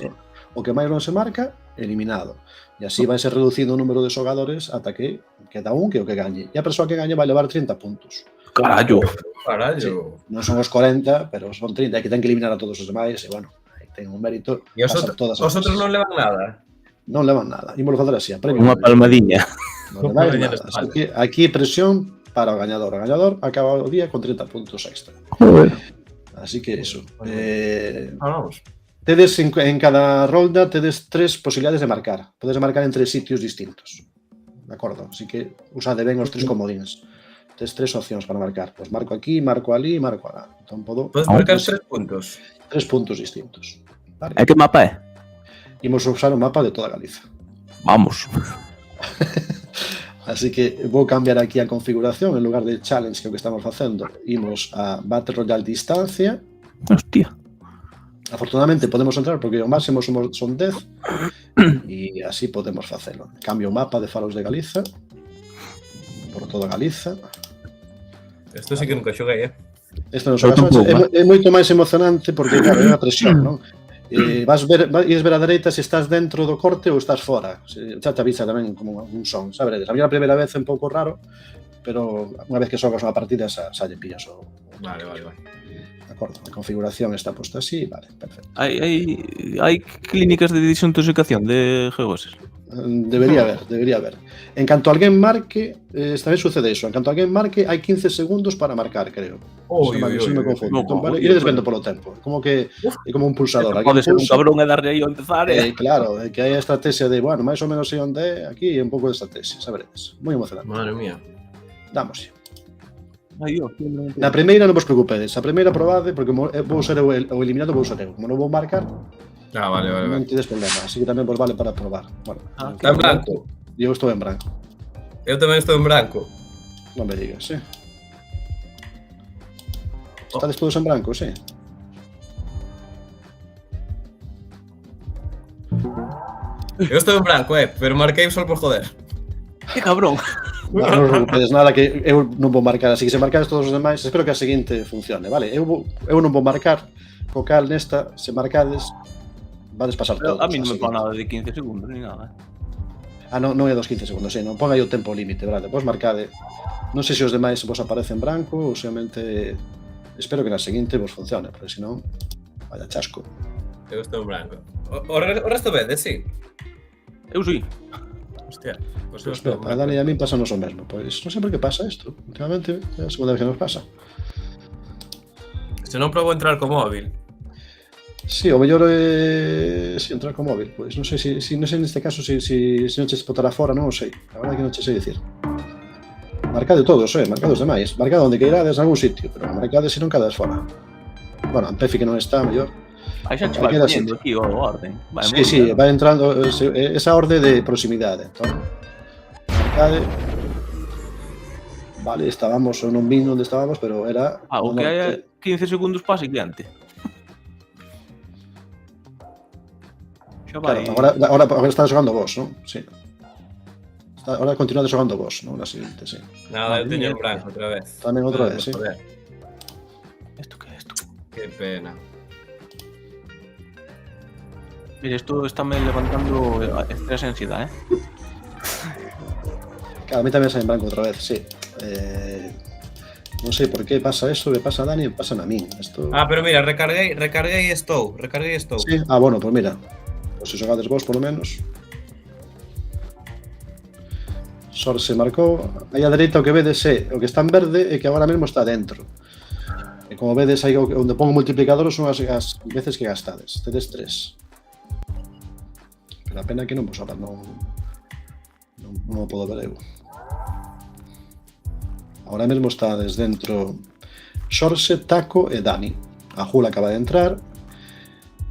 o que máis non se marca, eliminado. E así vai ser reducindo o número de xogadores ata que queda un que o que gañe. E a persoa que gañe vai levar 30 puntos. Carallo. Sí, non son os 40, pero son 30, que ten que eliminar a todos os demais, e bueno, ten un mérito. E os outros non levan nada? Non levan nada. Imos fazer así, a premio. Unha palmadiña. Non levan nada. Aquí presión para o gañador. O gañador acaba o día con 30 puntos extra. Así que eso. Vamos. Tedes en cada rolda tedes 3 posibilidades de marcar. Podes marcar en 3 sitios distintos. De acordo? Así que usade ben os 3 comodines. Tedes 3 opcións para marcar. Pois marco aquí, marco ali, marco alá. Entón podes marcar 3 puntos. 3 puntos distintos. Vale. E que mapa é? Imos usar o mapa de toda Galiza. Vamos. Así que vou cambiar aquí a configuración. En lugar de challenge, que é o que estamos facendo, imos a Battle Royale distancia. Hostia. Afortunadamente podemos entrar porque o máximo son 10 e así podemos facelo. Cambio o mapa de faros de Galiza por toda Galiza. Isto sí que nunca xoguei, Isto non é moito máis emocionante porque claro, é unha presión, non? Ires ver a dereita se estás dentro do corte ou estás fora. Xa te avisa tamén como un son, saberedes. A mí a primeira vez é un pouco raro, pero unha vez que xogas unha partida xa lle pillas o... Vale. De acordo, a configuración está posta así, vale, perfecto. Hai clínicas de desintoxicación de GeoGuessr? Debería haber. En canto alguén marque, tamén sucede eso. En canto alguén marque, hai 15 segundos para marcar, creo. Se me confundo. Vale, iredes vendo polo tempo. Como que é como un pulsador. Pode ser un cabrón e darle aí ao empezar. Claro, que hai a estrategia de, bueno, máis ou menos sei onde é, aquí é un pouco de estrategia, saberedes. Moi emocionante. Madre mía. Damos. Na primeira non vos preocupedes. A primeira probade, porque vou ser o eliminado, vou ser eu. Como non vou marcar, vale. Non tedes problema, así que tamén vos vale para probar. Bueno, está en branco. Eu estou en branco. Eu tamén estou en branco. Non me digas, Estades todos en branco, Eu estou en branco, pero marquei só por joder. Que cabrón. Non vos preocupedes nada, que eu non vou marcar, así que se marcades todos os demais, espero que a seguinte funcione, vale? Eu non vou marcar, co cal nesta, se marcades, vades pasar todos. A mí non me pon nada de 15 segundos, ni nada. Non é dos 15 segundos, non pon aí o tempo límite, verdade? Vos marcade, non sei se os demais vos aparecen branco ou solamente... Espero que na seguinte vos funcione, porque senón, vaya chasco. Eu estou en branco. O resto vede, sí. Eu sí. Hostia, pues eu Pois estou a Dani e a min pasanos o mesmo. Pois non sei por que pasa isto. Últimamente é a segunda vez que nos pasa. Se non probo entrar co móvil. Sí, o mellor é entrar co móvil. Pois non sei non sei neste caso se non che botará fora, non o sei. A verdade que non che sei dicir. Marcade todos, marcados demais. Marcade onde queirades en algún sitio, pero marcade se non quedas fora. Bueno, en Pefi que non está, mellor. Aí xa che vai Queda poñendo aquí o orden. Vai, Sí, vai entrando esa orde de proximidade. Entón, marcade. Vale, estábamos, eu non vin onde estábamos, pero era O que hai 15 segundos para seguinte. Xa vai. Claro, agora está xogando vos, non? Sí. Ahora continuade xogando vos, non? Na seguinte, sí. Nada, eu teño en branco outra vez. Tamén outra vez, sí. Joder, Isto que é isto? que pena. Mira, isto estáme levantando estrés e ansiedade, Claro, a mí tamén sai en branco outra vez, sí. Non sei por que pasa eso, que pasa a Dani e pasa a min. Esto... Pero mira, recarguei e estou. Sí, bueno, pues mira. Pues se xogades vos, polo menos. Sor se marcou. Aí a dereita o que vedes é o que está en verde e que agora mesmo está dentro. E como vedes aí onde pongo o multiplicador son as veces que gastades. Tedes 3. Pero a pena que non vos ahora non o podo ver eu. Ahora mesmo está desde dentro Xorxe, Taco e Dani. A Jul acaba de entrar.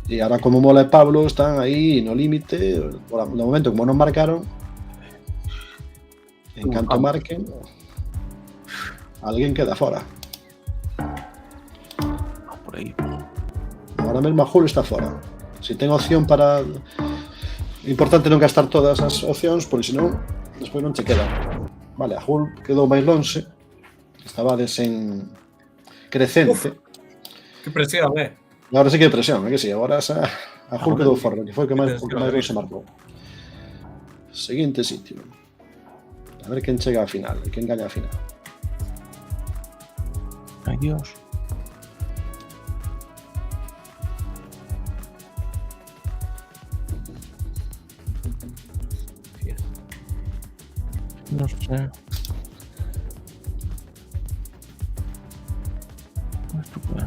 E ahora como Mola e Pablo están aí no límite. No momento como non marcaron, en canto marquen, alguén queda fora. por aí. Ahora mesmo a Jul está fora. Se ten opción para... Importante non gastar todas as opcións, porque senón despois non che queda. Vale, a Jul quedou máis lonxe. Estabades en crecente. Que presión, Agora sí que hai presión, é que sí. Agora a Jul quedou fora, que foi o que máis lonxe marcou. Seguinte sitio. A ver quen chega á final e quen gaña a final. Ai, Dios. Non sei. Isto que é?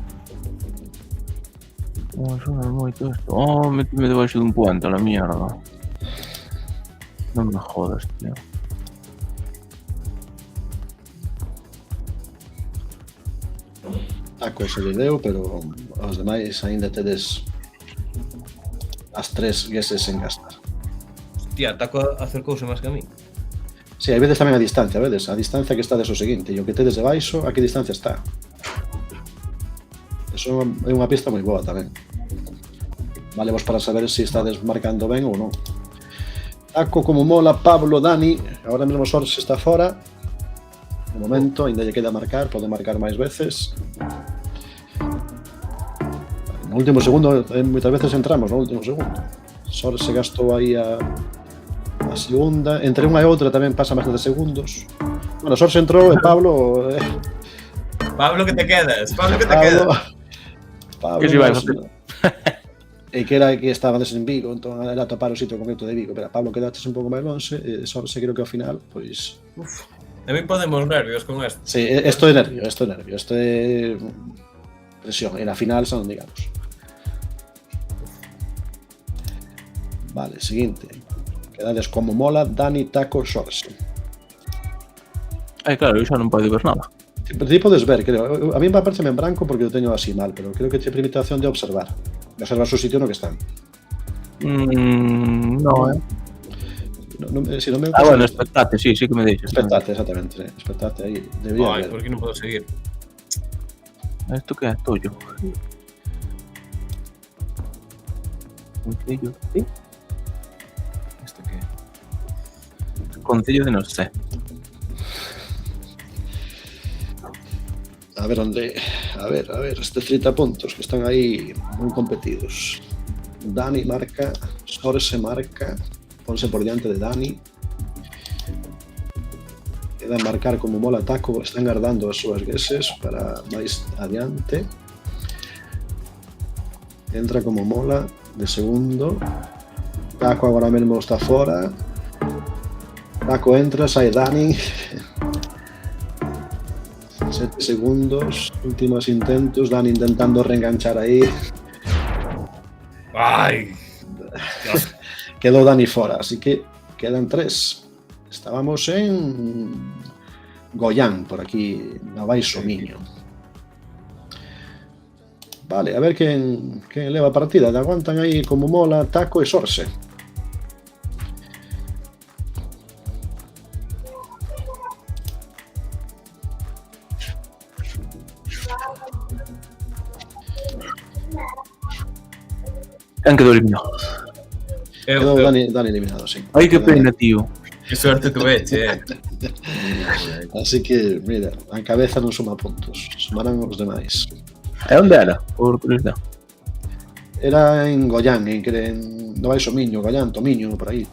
Suena moito isto. Metime debaixo dun puente, a la mierda. Non me jodas, tío. Taco se lle deu, pero os demais aínda tedes as 3 gueses sen gastar. Hostia, Taco acercouse máis que a mí. Si, hai veces tamén a distancia, vedes? A distancia que está o seguinte, e o que tedes de baixo, a que distancia está. Eso é unha pista moi boa tamén. Vale vos para saber se estades marcando ben ou non. Taco como Mola, Pablo, Dani, agora mesmo Xorxe está fora. De momento, ainda lle queda marcar, pode marcar máis veces. No último segundo, moitas veces entramos no último segundo. Xorxe gastou aí a segunda, entre unha e outra tamén pasa máis de segundos. Bueno, Xorxe entrou e Pablo... Pablo, que te quedas? Pablo, que te quedas? Pablo, Que si vai facer? E que era que estabades en Vigo, entón era topar o sitio concreto de Vigo. Pero Pablo quedaches un pouco máis longe, e Xorxe creo que ao final, pois... A mí podemos nervios con esto. Sí, esto é nervio, esto é presión, e na final son, digamos. Vale, seguinte. Quedades como Mola, Dani, Taco, Xorxe. Claro, eu xa non podo ver nada. Ti podes ver, creo. A mí me aparece en branco porque o teño así mal, pero creo que te permite a opción de observar. De observar o sitio no que están. No, Si non me bueno, espectate, sí que me deixas. Espectate, exactamente, sí. Espectate aí. Debería Ai, ver. por que non podo seguir? Isto que é? Tollo. Concello, sí? Isto que é? Concello de non sei. A ver onde... A ver, estes 30 puntos que están aí moi competidos. Dani marca, Xorxe marca, ponse por diante de Dani. Queda marcar como Mola, Taco, están guardando as súas gueses para máis adiante. Entra como Mola de segundo. Taco agora mesmo está fora. Taco entra, sai Dani. 7 segundos, últimos intentos, Dani intentando reenganchar aí. Ai. Quedou Dani fora, así que quedan 3. Estábamos en Goián, por aquí, na Baixo Miño. Vale, a ver quen leva a partida. Aguantan aí como mola, Taco e Sorse. Quen quedou eliminado? Quedou Dani eliminado, sí. Ai, que pena, tío. Que suerte tuveche, Así que, mira, a cabeza non suma puntos, sumarán os demais. E onde era? Por curiosidade. Era en Goián, no Baixo Miño, Goián, Tomiño, por aí.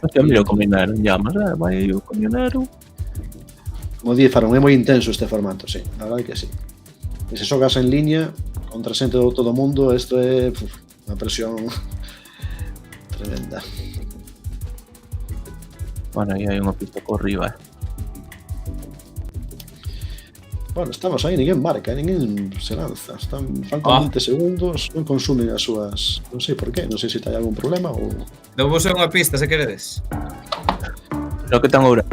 Hostia, mira o camionero en llamas, vai o camionero. Como dijeron, é moi intenso este formato, sí, a verdade que sí. E se xogas en liña, contra xente de todo o mundo, isto é unha presión tremenda. Bueno, aí hai unha pista por riba, Bueno, estamos aí, ninguén marca, ninguén se lanza. Faltan 20 segundos, non consumen as súas... Non sei por qué, non sei se hai algún problema ou... Dou vos unha pista, se queredes. Pero que tan ahora?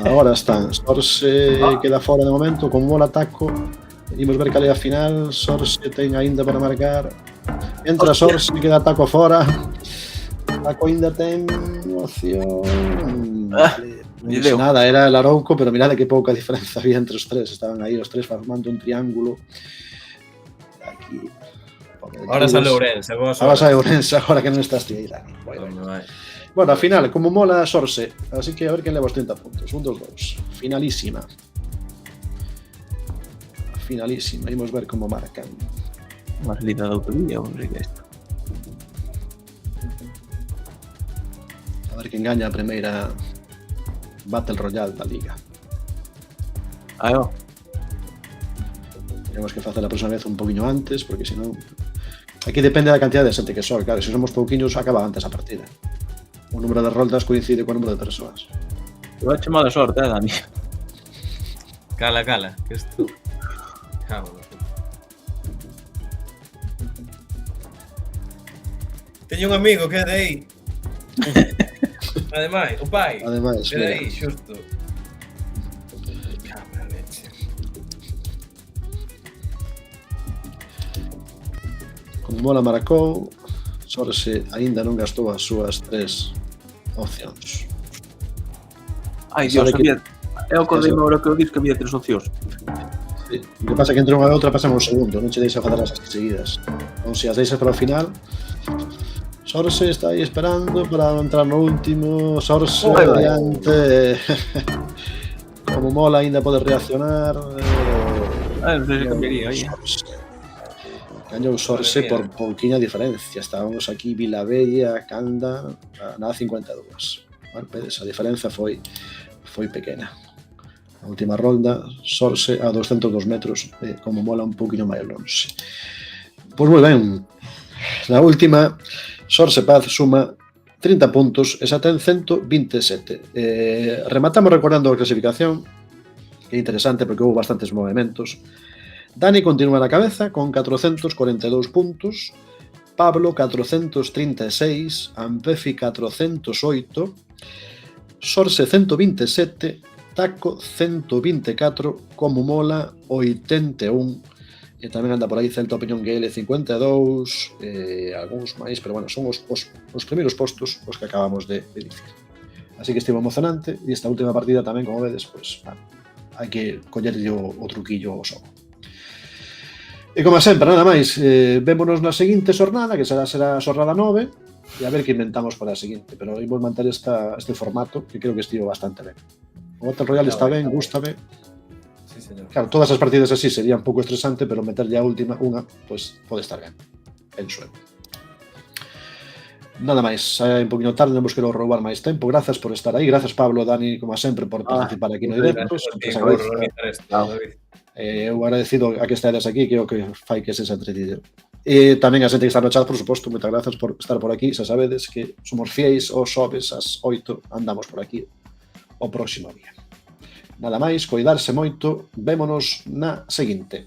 Agora están, Sorse queda fora de momento, con mola Taco. Imos ver cal é a final, Sorse ten aínda para marcar. Entra Sorse, queda Taco fora. Taco aínda ten opción... Non sei nada, era el Arouco, pero mirade que pouca diferenza había entre os tres. Estaban aí os tres formando un triángulo. Aquí. Ahora sale Ourense, Ahora sale Ourense, agora que non estás ti aí, Dani. Bueno, a final, como mola Sorse. Así que a ver quen leva os 30 puntos. 1, 2, 2. Finalísima. Finalísima. Imos ver como marcan. Unha salida de autovía, non sei que é isto. A ver quen gaña a primeira Battle Royale da Liga. Aí, ó. Temos que facer a próxima vez un poquinho antes, porque senón... Aquí depende da cantidad de xente que son, claro, se somos pouquiños acaba antes a partida. O número de roldas coincide co número de persoas. Te vai chamar a sorte, Dani. Cala, que isto... Cago. Teño un amigo que é de aí. Ademais, o pai. Ademais, é de aí, xusto. Cabra leche. Como mola marcou, Sorse aínda non gastou as súas 3 opcións. Ai, Dios, había... Eu acordei agora que eu dix que había 3 opcións. Sí. O que pasa é que entre unha e outra pasamos un segundo, non che deixa facer as seguidas. Ou se as deixas para o final, Sorse está aí esperando para entrar no último. Sorse adiante. Como mola aínda pode reaccionar. Non sei se cambiaría aí. Gañou Sorse por pouquiña diferencia. Estábamos aquí Vilabella, Canda, nada 52. Bueno, vedes, a diferenza foi pequena. A última ronda, Sorse a 202 metros, como mola un pouquiño máis longe. Pois moi ben, na última, Sorse Paz suma 30 puntos e xa ten 127. Rematamos recordando a clasificación, que é interesante porque houve bastantes movimentos. Dani continúa na cabeza con 442 puntos, Pablo 436, Ampefi 408, Sorse 127, Taco 124, Como Mola 81, e tamén anda por aí Celta Opinión GL 52, algúns máis, pero bueno, son os primeiros postos os que acabamos de dicir. Así que estivo emocionante, e esta última partida tamén, como vedes, pues, hai que collerlle o truquillo ao xogo. E como sempre, nada máis, vémonos na seguinte xornada, que será a xornada 9, e a ver que inventamos para a seguinte, pero imos manter este formato, que creo que estivo bastante ben. O Battle Royale está ben, gústame. Sí, señor. Claro, todas as partidas así sería un pouco estresante, pero meterlle a última unha, pues pode estar ben. Penso eu. Nada máis, hai un poquinho tarde, non vos quero roubar máis tempo. Grazas por estar aí, grazas Pablo, Dani, como sempre, por participar aquí no directo. Gracias a ti por organizar esto, David. Eu agradecido a que estades aquí, que é o que fai que sexa entretenido. E tamén a xente que está no chat, por suposto, moitas grazas por estar por aquí. Xa sabedes que somos fieis os xoves ás 8, andamos por aquí o próximo día. Nada máis, coidarse moito, vémonos na seguinte.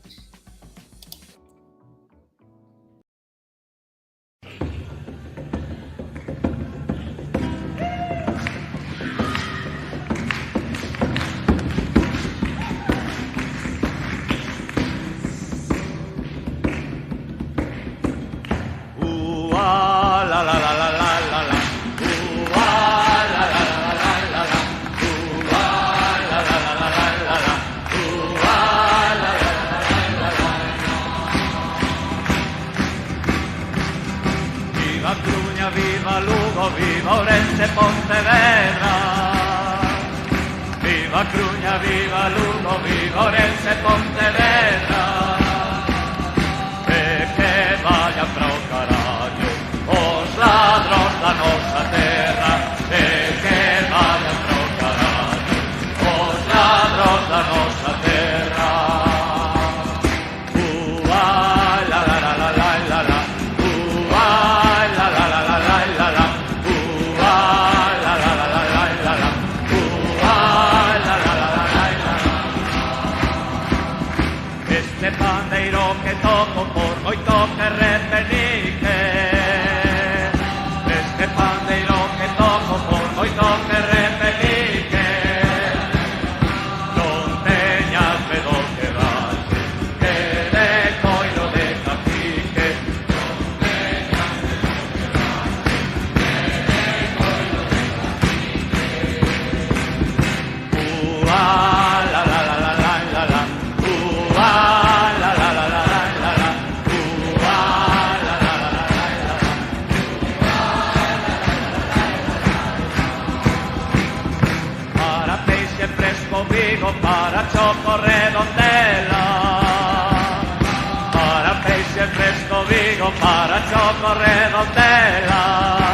Viva Lugo, viva Ourense, Pontevedra. Viva Cruña, viva Lugo, viva Ourense, Pontevedra. E que vayan pra o carallo os ladrón da nosa terra. E que vayan pra o carallo os ladrón da nosa terra. La la la la la la la. Este pandeiro que toco por moito que repenique. Este pandeiro que toco por moito que repenique. Non teñas medo que dalle, que de coiro de cacique. Non teñas medo que dalle, que de coiro de cacique. La la la la la la la. Para peixe fresco Vigo, para choco Redondela. Para peixe fresco Vigo, para choco Redondela.